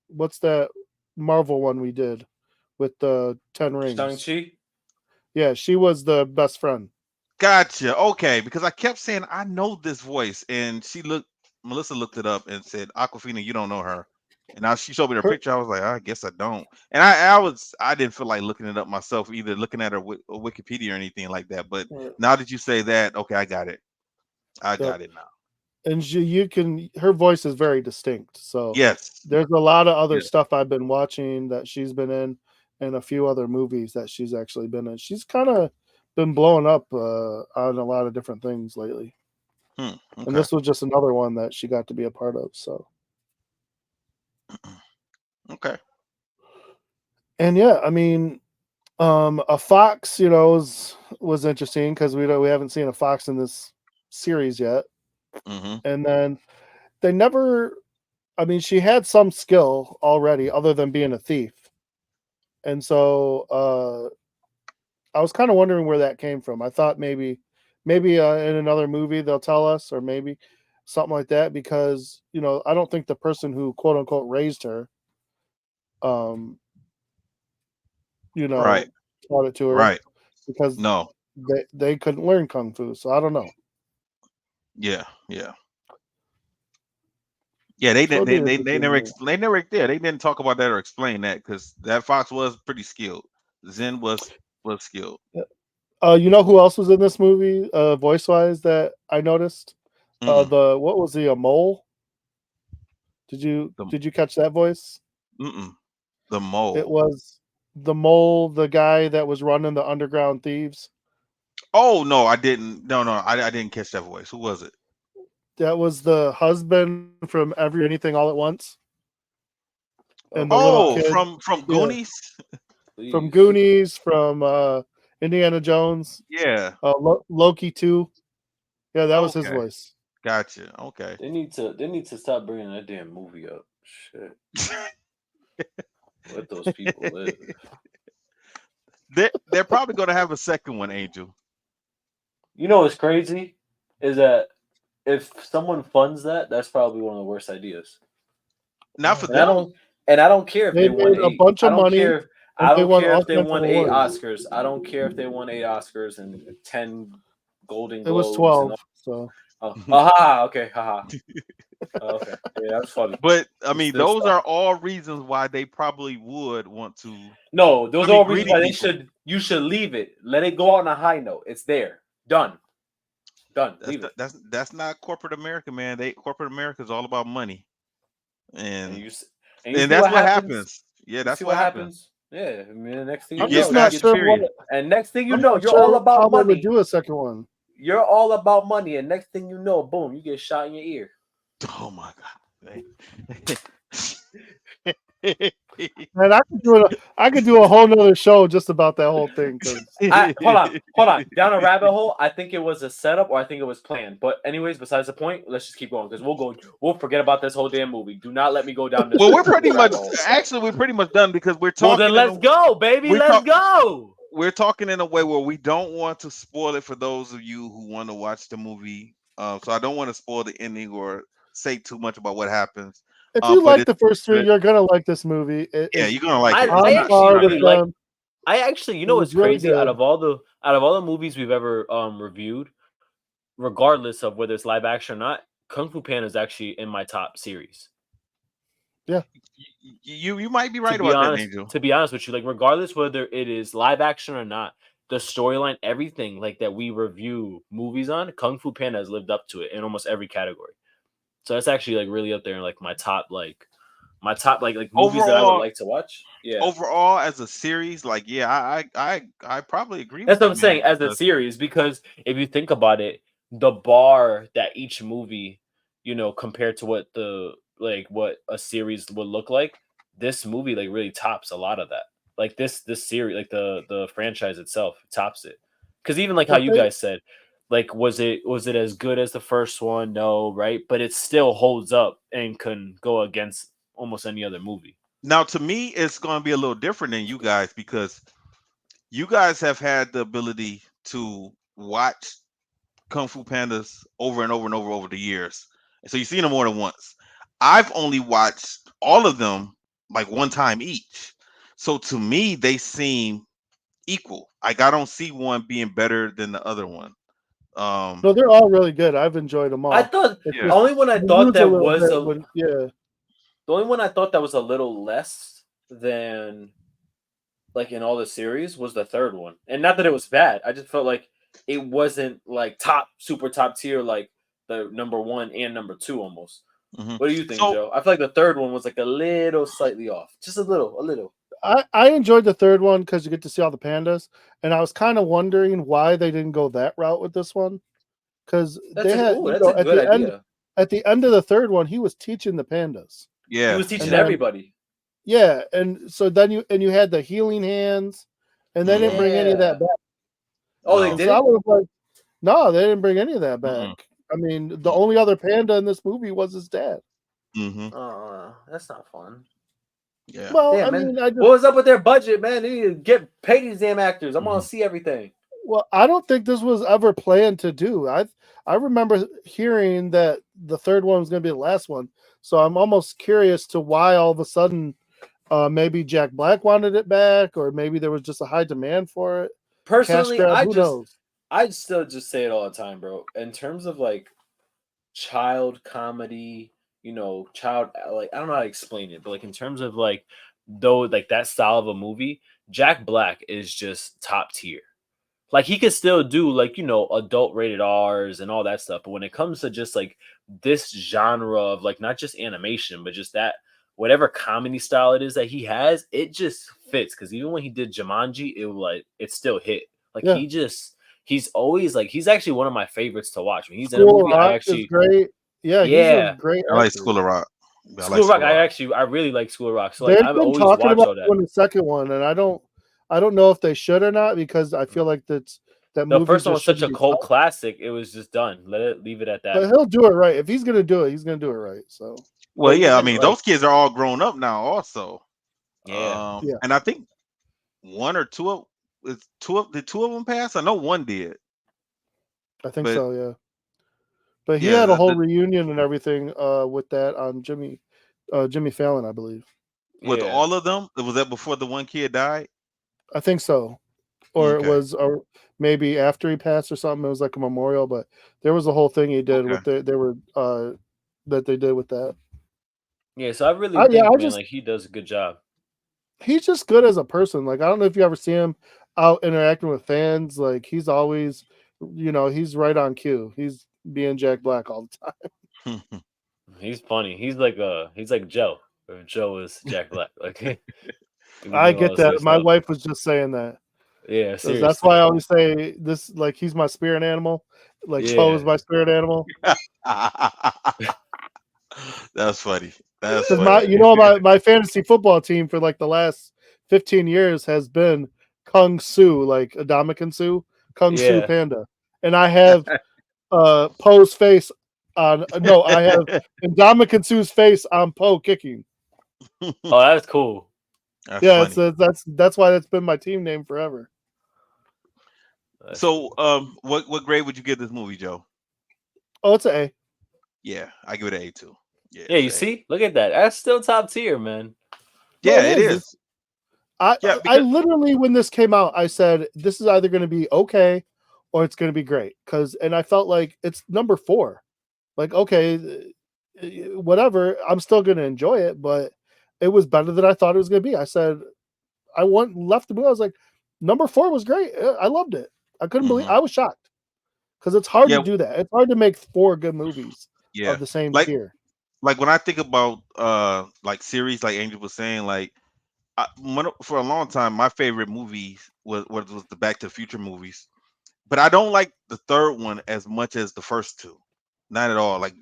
what's that Marvel one we did with the 10 Rings? Shang-Chi? Yeah, she was the best friend. Gotcha. Okay, because I kept saying I know this voice, and Melissa looked it up and said, "Aquafina, you don't know her." And now she showed me her Her, picture. I was like, I guess I don't. And I didn't feel like looking it up myself, either looking at her Wikipedia or anything like that. But now that you say that, okay, I got it. I got it now. and her voice is very distinct. So Yes. there's a lot of other Yes. stuff I've been watching that she's been in, and a few other movies that she's actually been in. She's kind of been blowing up on a lot of different things lately. And Okay. this was just another one that she got to be a part of. So Okay. and yeah, I mean, a fox, was interesting because we haven't seen a fox in this series yet. Mm-hmm. And then they never. I mean, she had some skill already, other than being a thief. And so I was kind of wondering where that came from. I thought maybe in another movie they'll tell us, or maybe something like that, because I don't think the person who quote unquote raised her, um, Right. taught it to her, Right. because No. they couldn't learn kung fu. So I don't know. Yeah. Yeah. Yeah. They So didn't. it'd be They interesting. never. They never. Yeah. They didn't talk about that or explain that, because that fox was pretty skilled. Zen was skilled. You know who else was in this movie, voice wise, that I noticed? Mm-mm. What was he, a mole? Did you catch that voice? Mm-mm. The It mole. was the mole, the guy that was running the underground thieves. Oh no, I didn't. No, I didn't catch that voice. Who was it? That was the husband from Anything All at Once, and the little Oh, kid. from Yeah, Goonies. from Please. Goonies, from Indiana Jones, Yeah. Loki 2. Yeah, that was his Okay. voice. Gotcha. Okay. They need to stop bringing that damn movie up. Shit. Let those people live. They're probably gonna have a second one, Angel. You know what's crazy is that if someone funds that, that's probably one of the worst ideas. Not for And I them. don't care if They they won made a eight. bunch I of don't money, care. and I they don't won care all if they kinds of won 8 awards. Oscars. I don't care if they won 8 Oscars and 10 Golden It was Globes and 12. So okay, haha. Okay, yeah, that's funny. But I It's mean, their those stuff. are all reasons why they probably would want to. No, those I are mean, all reasons greedy why people. you should leave it. Let it go out on a high note. It's there. Done. Leave it. That's not corporate America, man. Corporate America is all about money, And and you see that's what what happens. happens. Yeah, You that's see what what happens. happens. Yeah, I mean, the next thing You you I'm get just know, not fast and sure furious. and next thing you I'm know, not you're all sure how about they would money. do a second one. You're all about money, and next thing you know, boom, you get shot in your ear. Oh my god. And I could do a whole nother show just about that whole thing, because Hold on. Down a rabbit hole. I think it was a setup, or I think it was planned. But anyways, besides the point, let's just keep going because we'll forget about this whole damn movie. Do not let me go down this. Well, we're pretty much rabbit hole. actually we're pretty much done, because we're Well, talking. then let's go, baby. Let's go. We're talking in a way where we don't want to spoil it for those of you who want to watch the movie. So I don't want to spoil the ending or say too much about what happens. if you But like the first three, you're gonna like this movie. yeah, you're gonna like it. I It's actually not really bad. like. I actually, you know, It what's was really crazy? Out good. of all the movies we've ever reviewed, regardless of whether it's live action or not, Kung Fu Panda is actually in my top series. Yeah, You might be right about that, Angel. To be honest with you, like regardless whether it is live action or not, the storyline, everything like that we review movies on, Kung Fu Panda has lived up to it in almost every category. So that's actually like really up there in like my top like movies that I would like to watch. Yeah. Overall, as a series, like I probably agree That's with what you, I'm saying, man. as a series, because if you think about it, the bar that each movie, compared to what what a series would look like, this movie like really tops a lot of that. Like this series, like the franchise itself tops it. Because even like how But you guys said, Like, was it as good as the first one? No, right? But it still holds up and can go against almost any other movie. Now, to me, it's going to be a little different than you guys because you guys have had the ability to watch Kung Fu Pandas over and over and over the years. So you've seen them more than once. I've only watched all of them like one time each. So to me, they seem equal. Like I don't see one being better than the other one. No, they're all really good. I've enjoyed them all. I thought It's Yeah. the just only one I you thought lose that little was bit when- yeah. the only one I thought that was a little less than like in all the series was the third one. And not that it was bad. I just felt like it wasn't like super top tier like the number 1 and number 2 almost. Mhm. What do you think, So- Joe? I feel like the third one was like a little slightly off. Just a little. I enjoyed the third one because you get to see all the pandas, and I was kind of wondering why they didn't go that route with this one. Because they had That's a good idea. at the end of the third one, he was teaching the pandas. Yeah. He was teaching And then- everybody. Yeah, and so then you had the healing hands, and they didn't bring any of that Yeah. back. Oh, No. they So did I it? was like, no, they didn't bring any of that back. Mm-mm. I mean, the only other panda in this movie was his dad. hmm That's not fun. Yeah. Well, Damn, I man. mean, I just, What was up with their budget, man? They need to get pay these damn actors. I'm gonna see everything. well, I don't think this was ever planned to do. I remember hearing that the third one was going to be the last one, so I'm almost curious to why all of a sudden, maybe Jack Black wanted it back, or maybe there was just a high demand for it. Personally, Cash grab, who knows? I'd still just say it all the time, bro. In terms of like child comedy, child like I don't know how to explain it, but like in terms of like though like that style of a movie, Jack Black is just top tier. Like he could still do like adult rated R's and all that stuff, but when it comes to just like this genre of like not just animation, but just that whatever comedy style it is that he has, it just fits. Because even when he did Jumanji, it still hit. Like Yeah. he's always like he's actually one of my favorites to watch. When he's in a School of movie, I Rock actually is great. Yeah, he's Yeah. a great I like actor. School of Rock. I School like of Rock. School of I really like School of Rock. So like They've I've been always talking watched all about that. doing the second one, and I don't know if they should or not because I feel like that The movie first one was just such a shouldn't be cult touched. classic. It was just done. Leave it at But that. he'll do it right. If he's gonna do it, he's gonna do it right. So Well, But yeah, I even, mean, like- those kids are all grown up now, also. Yeah. Yeah. And I think one or two of did two of them pass? I know one did. I think But- so, yeah. But he Yeah, had a whole the- reunion and everything with that on Jimmy Fallon, I believe. With Yeah. all of them, was that before the one kid died? I think so. Or Okay. it was maybe after he passed or something. It was like a memorial, but there was a whole thing he did with that they did with that. Yeah, so I really I- think, yeah, I man, just- like he does a good job. He's just good as a person. Like I don't know if you ever see him out interacting with fans. Like he's always, he's right on cue. He's being Jack Black all the time. He's funny. He's like Joe. Or Joe is Jack Black. Like we I do all get the that. same My stuff. wife was just saying that. Yeah, 'Cause seriously. that's why I always say this. Like he's my spirit animal. Like Yeah. Poe is my spirit animal. That's funny. That's Because funny. my fantasy football team for like the last 15 years has been Kung Su, like Adamakan Su, Kung Su Yeah. Panda, and I have Poe's face on. No, I have Adamakan Su's face on Poe kicking. Oh, that's cool. That's Yeah, funny. that's why that's been my team name forever. That's So, cool. what grade would you give this movie, Joe? Oh, it's an A. Yeah, I give it an A too. Yeah, Yeah, you it's A. see? Look at that. That's still top tier, man. No, Yeah, it it is. is. I Yeah, I because- literally when this came out, I said this is either going to be okay or it's going to be great and I felt like it's number 4. Like okay, whatever, I'm still going to enjoy it, but it was better than I thought it was going to be. I said left the movie. I was like, number 4 was great. I loved it. I couldn't believe. I was shocked because it's hard Yeah. to do that. It's hard to make 4 good movies Yeah. of the same Like- tier. Like when I think about like series, like Angel was saying, like for a long time, my favorite movie was the Back to the Future movies, but I don't like the third one as much as the first two. Not at all. Like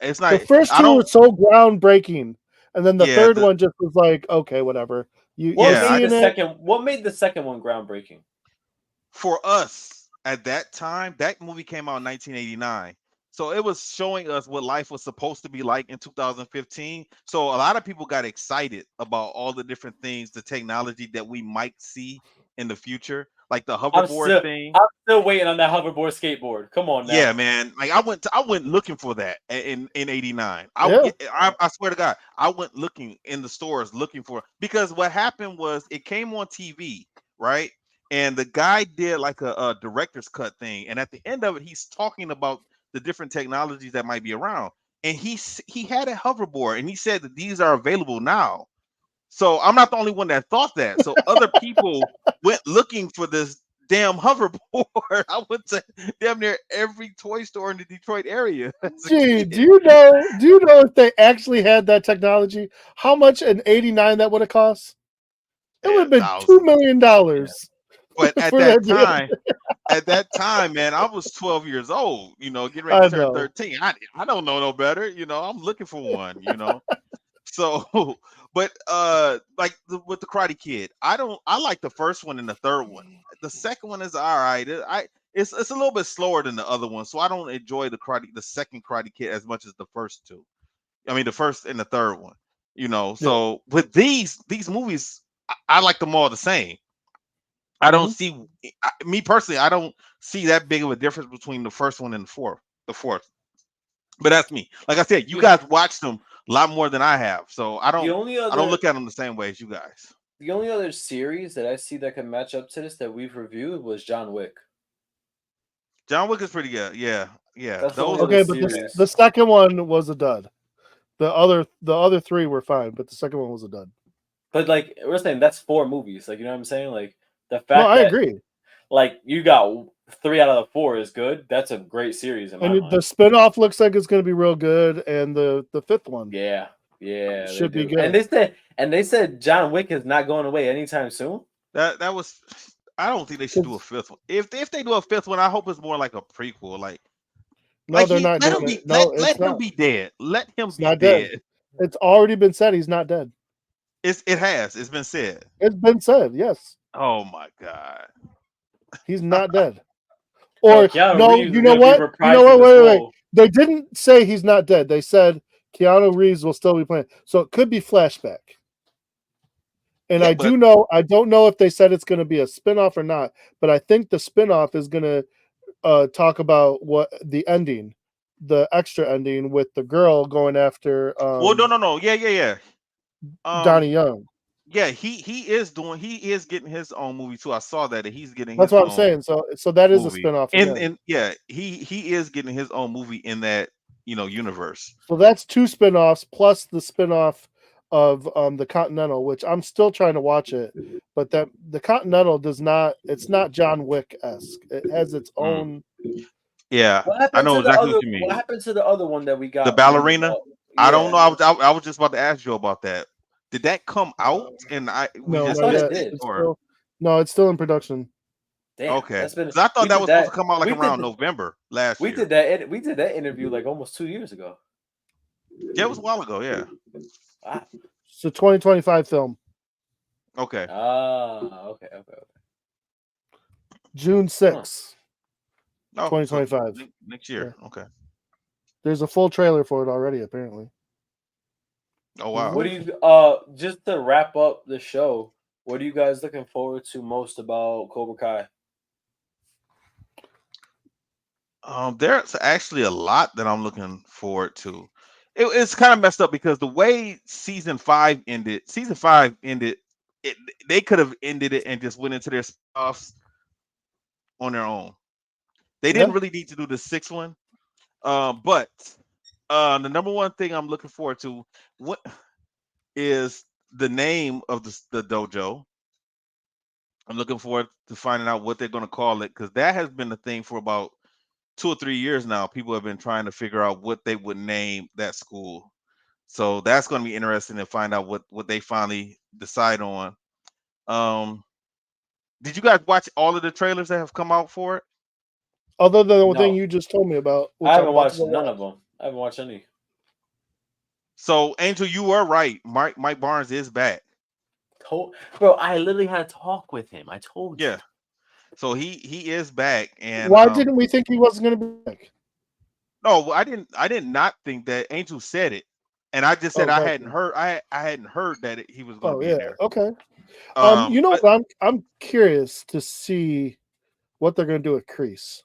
it's not. The first I 2 don't. were so groundbreaking, and then the Yeah, third the- one just was like, okay, whatever. What Yeah, made seeing the it? second? What made the second one groundbreaking? For us, at that time, that movie came out in 1989. So it was showing us what life was supposed to be like in 2015. So a lot of people got excited about all the different things, the technology that we might see in the future, like the I'm hoverboard still thing. I'm still waiting on that hoverboard skateboard. Come on now. Yeah, man. Like I went looking for that in '89. Yeah. I swear to God, I went looking in the stores looking for, because what happened was it came on TV, right? And the guy did like a director's cut thing, and at the end of it, he's talking about the different technologies that might be around. And he had a hoverboard, and he said that these are available now. So I'm not the only one that thought that. So other people went looking for this damn hoverboard. I went to damn near every toy store in the Detroit area as a Gee, kid. do you know? Do you know if they actually had that technology? How much in '89 that would have cost? It would Yeah, have been $2 thousands. million Yeah. But for that deal. at that time, man, I was 12 years old. Getting ready to I turn know. 13. I don't know no better. I'm looking for one. So, but like with the Karate Kid, I like the first one and the third one. The second one is all right. It's a little bit slower than the other one, so I don't enjoy the second Karate Kid as much as the first two. I mean, the first and the third one. Yeah. So with these movies, I like them all the same. I don't Mhm. see me personally. I don't see that big of a difference between the first one and the fourth. But that's me. Like I said, you The, guys watch them a lot more than I have, so the only I don't other look at them the same way as you guys. the only other series that I see that can match up to this that we've reviewed was John Wick. John Wick is pretty good. Yeah, yeah. That's the only Those other Okay, but series. the second one was a dud. The other three were fine, but the second one was a dud. But like we're saying, that's 4 movies. Like you know what I'm saying? Like the No, fact I that agree. like you got 3 out of the 4 is good. That's a great series in my And the mind. spinoff looks like it's going to be real good, and the fifth one Yeah, yeah, they should be do. And good. they said John Wick is not going away anytime soon. that was. I don't think they should do a 'Cause- fifth one. If they do a fifth one, I hope it's more like a prequel. No, they're He not let doing him it. be No, let it's him not. be dead. Let him It's be not dead. dead. It's already been said he's not dead. It's been said. It's been said. Yes, Oh my god. he's not dead. Bro, Or Keanu no, Reeves you is know gonna be what? You know reprising what? this Wait. role. They didn't say he's not dead. They said Keanu Reeves will still be playing. So it could be flashback. And Yeah, I but don't know if they said it's going to be a spinoff or not, but I think the spinoff is going to talk about what the ending, the extra ending with the girl going after well, no. Yeah. Um, Donnie Young. yeah, he is getting his own movie too. I saw that he's getting That's his what I'm own saying. So that is a movie. spinoff And again. and yeah, he is getting his own movie in that, universe. So that's 2 spinoffs plus the spinoff of the Continental, which I'm still trying to watch it, but that the Continental does not. It's not John Wick esque. It has its Mm. own. Yeah, What I happened know to the exactly what other? you What mean. happened to the other one that we The got from? ballerina? I don't Yeah, know. I was just about to ask you about that. Did that come out and we No, I just not thought it yet. missed it, did. It's or still no. It's still in production. Damn, okay? that's been. Because I thought We that did was supposed to that. come out like We did. around November last We year. did that. We did that interview like almost 2 years ago. Yeah, it was a while ago. Yeah. Ah, It's a 2025 film, Okay. okay. June Huh. 6th, Oh, so 2025. next Yeah. year. Okay. There's a full trailer for it already, apparently. Oh wow. What do you just to wrap up the show? What are you guys looking forward to most about Cobra Kai? There's actually a lot that I'm looking forward to. It's kind of messed up because the way season five ended, it, they could have ended it and just went into their stuffs on their own. They Yeah. didn't really need to do the sixth one. But the number one thing I'm looking forward to, what is the name of the dojo? I'm looking forward to finding out what they're going to call it, because that has been the thing for about 2 or 3 years now. People have been trying to figure out what they would name that school. So that's going to be interesting to find out what they finally decide on. Um, did you guys watch all of the trailers that have come out for it? Other than the thing No, you just told me about, I which I'm haven't about to watched go none watch. of them. I haven't watched any. So Angel, you were right. Mike Barnes is back. Bro, I literally had a talk with him. I told you. Yeah. So he is back, and Why didn't we think he wasn't going to be back? no, I did not think that. Angel said it, and I just said Oh, I gotcha. hadn't heard. I hadn't heard that he was going to Oh, be yeah. in there. Okay. You know But what? I'm curious to see what they're going to do with Kreese,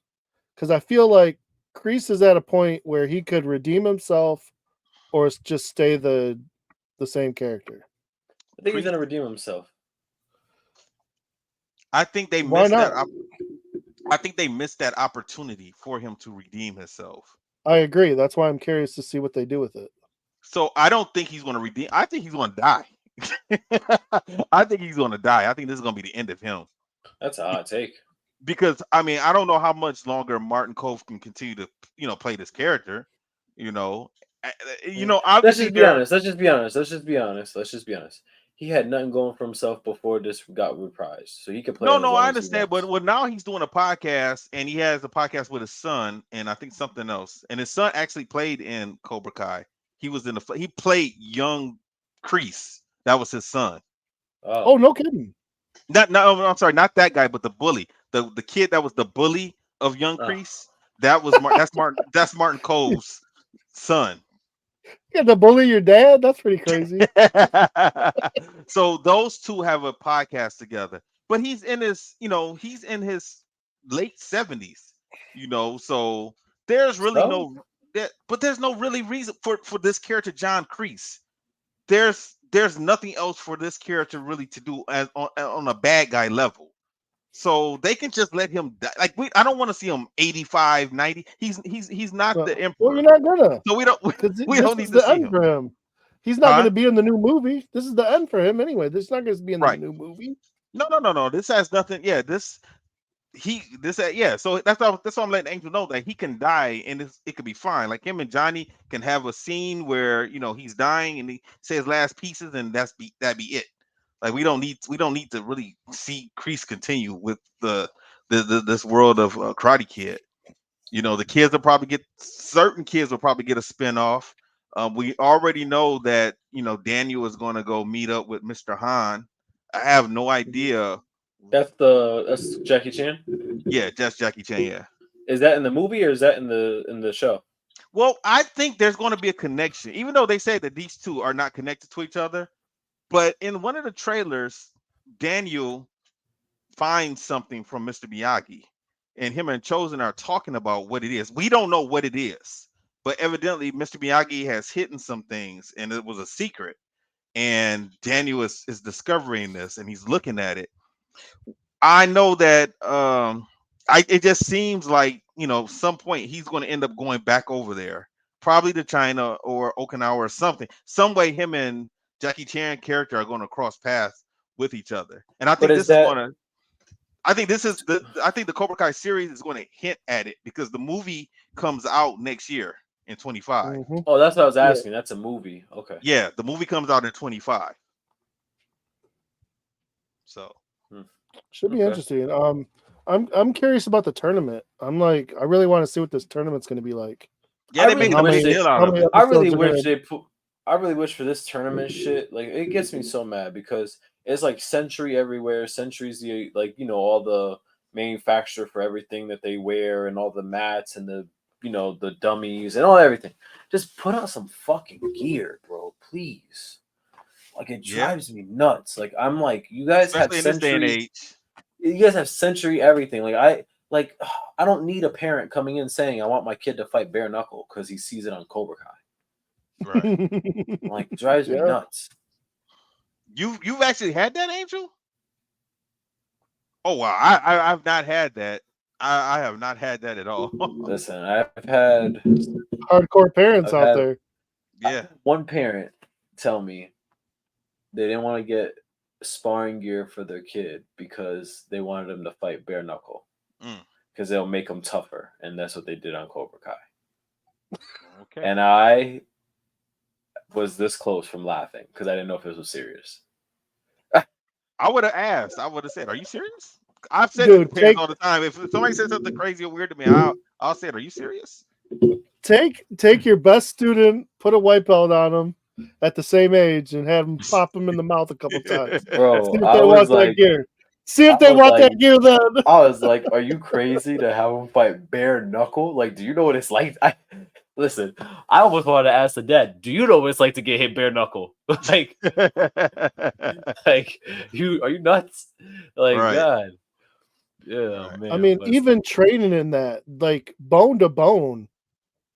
because I feel like Kreese is at a point where he could redeem himself or just stay the same character. I think he's Kreese, gonna redeem himself. I think they Why missed not? I think they missed that opportunity for him to redeem himself. I agree. That's why I'm curious to see what they do with it. So I don't think he's going to redeem. I think he's going to die. I think he's going to die. I think this is going to be the end of him. That's a hot take. Because I mean, I don't know how much longer Martin Cove can continue to, play this character. You know, Let's obviously just be honest. Let's just be honest. He had nothing going for himself before this got reprised, so he could play No, it as long I as he understand, wants. but now he's doing a podcast, and he has a podcast with his son, and I think something else. And his son actually played in Cobra Kai. He was in he played young Kreese. That was his son. Oh, no kidding. No, I'm sorry, not that guy, but the bully, the kid that was the bully of young Kreese. That was that's Martin Cove's son. You got to bully your dad? That's pretty crazy. So those two have a podcast together, but he's in his late 70s, so there's really there's no really reason for this character, John Kreese. There's nothing else for this character really to do on a bad guy level. So they can just let him die. Like I don't want to see him 85, 90. He's not the emperor. Well, you're not gonna. So we don't need to see him. For him. He's not going to be in the new movie. This is the end for him anyway. This is not going to be in the new movie. No. This has nothing. Yeah, So that's why I'm letting Angel know that he can die and it could be fine. Like him and Johnny can have a scene where he's dying and he says last pieces and that be it. Like we don't need to really see Kreese continue with this world of Karate Kid. The kids will probably get certain kids will probably get a spinoff. We already know that Daniel is going to go meet up with Mr. Han. I have no idea. That's Jackie Chan. Yeah, just Jackie Chan. Yeah. Is that in the movie or is that in the show? Well, I think there's going to be a connection, even though they say that these two are not connected to each other. But in one of the trailers, Daniel finds something from Mr. Miyagi, and him and Chosen are talking about what it is. We don't know what it is, but evidently Mr. Miyagi has hidden some things, and it was a secret. And Daniel is discovering this, and he's looking at it. I know that it just seems like some point he's going to end up going back over there, probably to China or Okinawa or something. Some way him and Jackie Chan character are going to cross paths with each other, and I think I think the Cobra Kai series is going to hint at it because the movie comes out next year in 25. Mm-hmm. Oh, that's what I was asking. Yeah. That's a movie. Okay. Yeah, the movie comes out in 25. So should be interesting. I'm curious about the tournament. I really want to see what this tournament's going to be like. Yeah, they made a big deal out of it. I really wish for this tournament shit. Like it gets me so mad because it's like Century everywhere. Century's the all the manufacturer for everything that they wear and all the mats and the the dummies and all everything. Just put out some fucking gear, bro, please. Like it drives me nuts. Like I'm like, you guys especially have in this day and age. You guys have Century everything. I don't need a parent coming in saying I want my kid to fight bare knuckle because he sees it on Cobra Kai. Right. Like it drives me nuts. You've actually had that, Angel? Oh wow, I've not had that. I have not had that at all. Listen, I've had hardcore parents out there. Yeah. One parent tell me they didn't want to get sparring gear for their kid because they wanted him to fight bare knuckle because they'll make him tougher, and that's what they did on Cobra Kai. Okay. And I was this close from laughing because I didn't know if it was serious. I would have asked. I would have said, "Are you serious?" I've said it to parents all the time. If somebody says something crazy or weird to me, I'll say, "Are you serious?" Take your best student, put a white belt on him at the same age, and have him pop him in the mouth a couple times. Bro, I was like, gear. See if they was want like- that gear then. I was like, "Are you crazy to have him fight bare knuckle? Like, do you know what it's like?" Listen, I almost wanted to ask the dad, "Do you know what it's like to get hit bare knuckle? like, you are you nuts? Like, Right. God, yeah, Right. man. I mean, but even training in that, like bone to bone,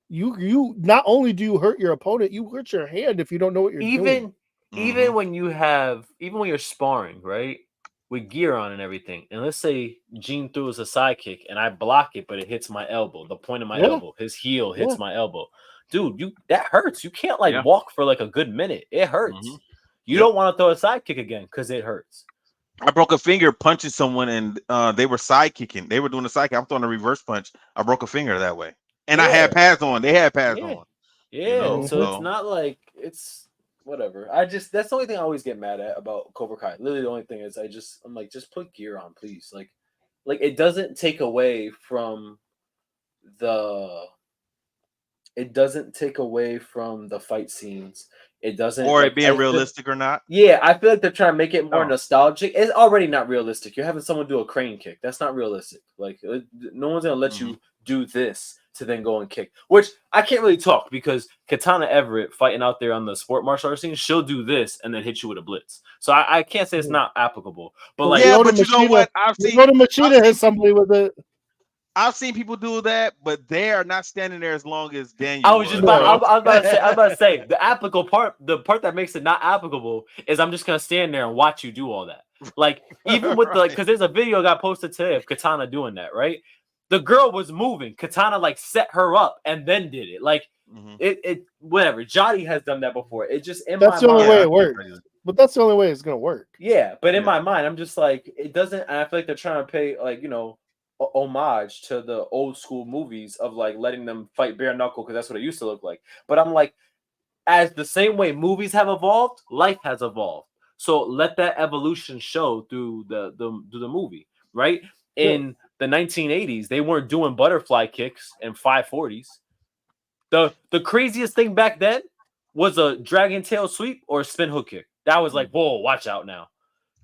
you not only do you hurt your opponent, you hurt your hand if you don't know what you're doing. even when you're sparring, right, with gear on and everything, and let's say Gene throws a side kick and I block it, but it hits my elbow, the point of my Yeah. elbow, his heel hits Yeah. my elbow, dude. That hurts. You can't like Yeah. walk for like a good minute. It hurts. Mhm. You Yep. don't want to throw a side kick again because it hurts. I broke a finger punching someone, and they were side kicking. They were doing a side kick. I'm throwing a reverse punch. I broke a finger that way, and I had Yeah. pads on. They had pads Yeah. on. Yeah, know, so it's so- not like it's whatever. That's the only thing I always get mad at about Cobra Kai. Literally, the only thing is I'm like, just put gear on, please. Like it doesn't take away from the fight scenes. It doesn't Or like it being realistic or not. Yeah, I feel like they're trying to make it more Oh. nostalgic. It's already not realistic. You're having someone do a crane kick. That's not realistic. Like no one's gonna let you do this to then go and kick. Which I can't really talk because Katana Everett fighting out there on the sport martial arts scene, she'll do this and then hit you with a blitz. So I can't say it's not applicable. But like, Yeah, Lyoto but you know Machida- what? Lyoto Machida has somebody with it. I've seen people do that, but they are not standing there as long as Daniel. I was about to say the applicable part, the part that makes it not applicable is I'm just gonna stand there and watch you do all that. Like even with the because there's a video got posted today of Katana doing that, right? The girl was moving. Katana like set her up and then did it. Like it whatever. Johnny has done that before. It just That's the only way it works. But that's the only way it's gonna work. Yeah, but in my mind, I'm just like it doesn't. And I feel like they're trying to pay like homage to the old school movies of like letting them fight bare knuckle because that's what it used to look like. But I'm like, as the same way movies have evolved, life has evolved. So let that evolution show through the movie, right? In the 1980s, they weren't doing butterfly kicks and 540s. The craziest thing back then was a dragon tail sweep or a spin hook kick. That was like, whoa, watch out now.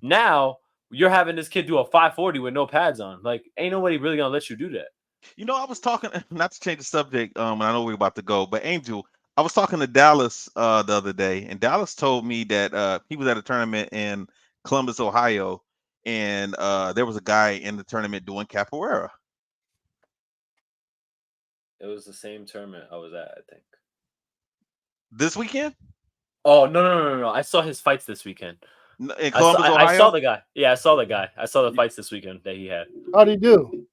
Now you're having this kid do a 540 with no pads on. Like, ain't nobody really gonna let you do that. You know, I was talking not to change the subject. And I know we're about to go, but Angel, I was talking to Dallas the other day, and Dallas told me that he was at a tournament in Columbus, Ohio, and there was a guy in the tournament doing capoeira. It was the same tournament I was at, I think. This weekend? Oh no! I saw his fights this weekend. In Columbus, Ohio? I saw the guy. Yeah, I saw the guy. I saw the fights this weekend that he had. How'd he do?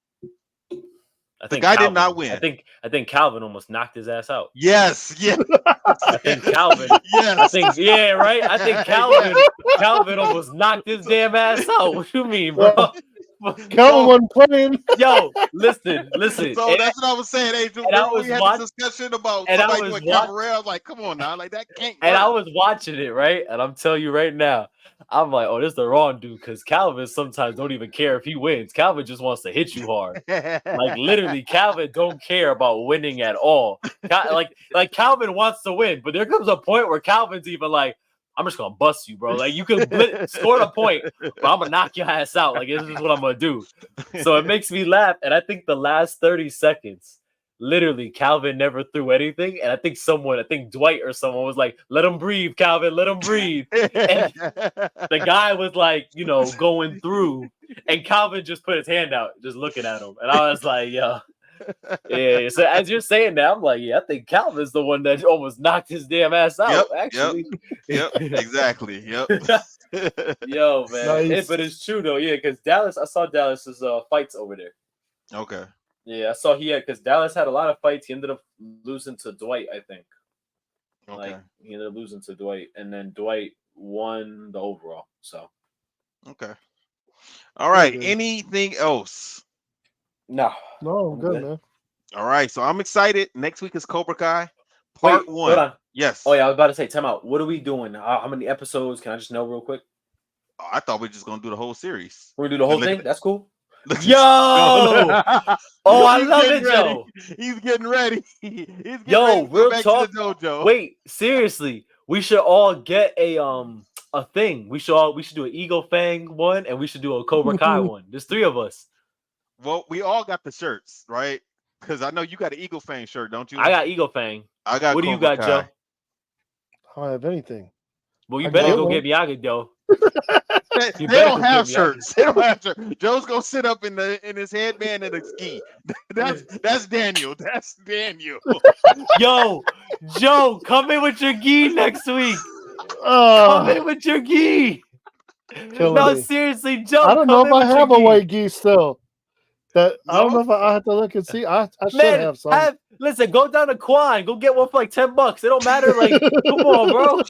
I think the guy Calvin, did not win. I think Calvin almost knocked his ass out. Yes. I think Calvin. Yes. I think right. I think Calvin almost knocked his damn ass out. What you mean, bro? Calvin wasn't playing. Yo, listen. So that's what I was saying, Angel. Remember we had this discussion about somebody doing capoeira. I was like, come on now, like that can't work. And I was watching it, right? And I'm telling you right now, I'm like, oh, this is the wrong dude, because Calvin sometimes don't even care if he wins. Calvin just wants to hit you hard. Like literally, Calvin don't care about winning at all. Like Calvin wants to win, but there comes a point where Calvin's even like, I'm just gonna bust you, bro. Like you can score the point, but I'm gonna knock your ass out. Like this is what I'm gonna do. So it makes me laugh. And I think the last 30 seconds, literally, Calvin never threw anything. And I think Dwight or someone was like, "Let him breathe, Calvin. Let him breathe." And the guy was like, going through, and Calvin just put his hand out, just looking at him. And I was like, "Yo." Yeah, so as you're saying that, I'm like, yeah, I think Calvin's the one that almost knocked his damn ass out. Actually, yep, exactly, yep. Yo, man, Nice. but it's true though, yeah, because Dallas, I saw Dallas's fights over there. Okay. Yeah, I saw because Dallas had a lot of fights. He ended up losing to Dwight, I think. Okay. Like he ended up losing to Dwight, and then Dwight won the overall. So. Okay. All right. Okay. Anything else? No, I'm good, man. All right, so I'm excited. Next week is Cobra Kai Part 1. Hold on. Yes. Oh yeah, I was about to say, time out. What are we doing? How many episodes? Can I just know real quick? I thought we were just gonna do the whole series. We're gonna do the whole thing. That's cool. Yo! Oh, I love it, Joe. He's getting ready. He's getting ready Yo, to go real back talk. to the dojo. Wait, seriously, we should all get a thing. We should do an Eagle Fang one, and we should do a Cobra Kai one. There's 3 of us. Well, we all got the shirts, right? Because I know you got an Eagle Fang shirt, don't you? I got Eagle Fang. I got. What do you Cobra got, Kai. Joe? I don't have anything. Well, you I better got go one. get Miyagi, though. They don't have shirts. They don't have shirts. Joe's gonna sit up in his headband and a ski. That's Daniel. That's Daniel. Yo, Joe, come in with your gi next week. Come in with your gi. No, Me. seriously, Joe. I don't know if I have a white gi still. I don't know if I have to look and see. I should have some. Listen, go down to Quan. Go get one for like $10. It don't matter. Like, come on, bro.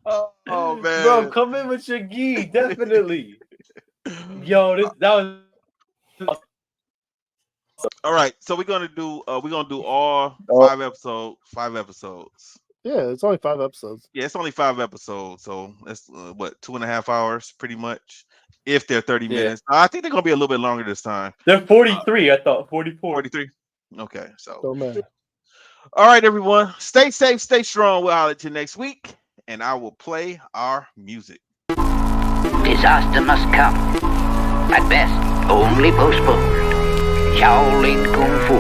Oh man, bro, come in with your gi, definitely. Yo, that was. All right, so we're gonna do all 5 episodes. 5 episodes. Yeah, it's only 5 episodes. Yeah, it's only 5 episodes, so that's what 2.5 hours, pretty much. If they're 30 minutes, I think they're gonna be a little bit longer this time. They're 43. I thought 44. 43. Okay, so. Oh man. All right, everyone. Stay safe, stay strong. We'll holler at you next week, and I will play our music. Disaster must come. At best, only postponed. Shaolin Kung Fu,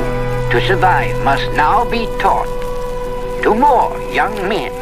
to survive, must now be taught to more young men.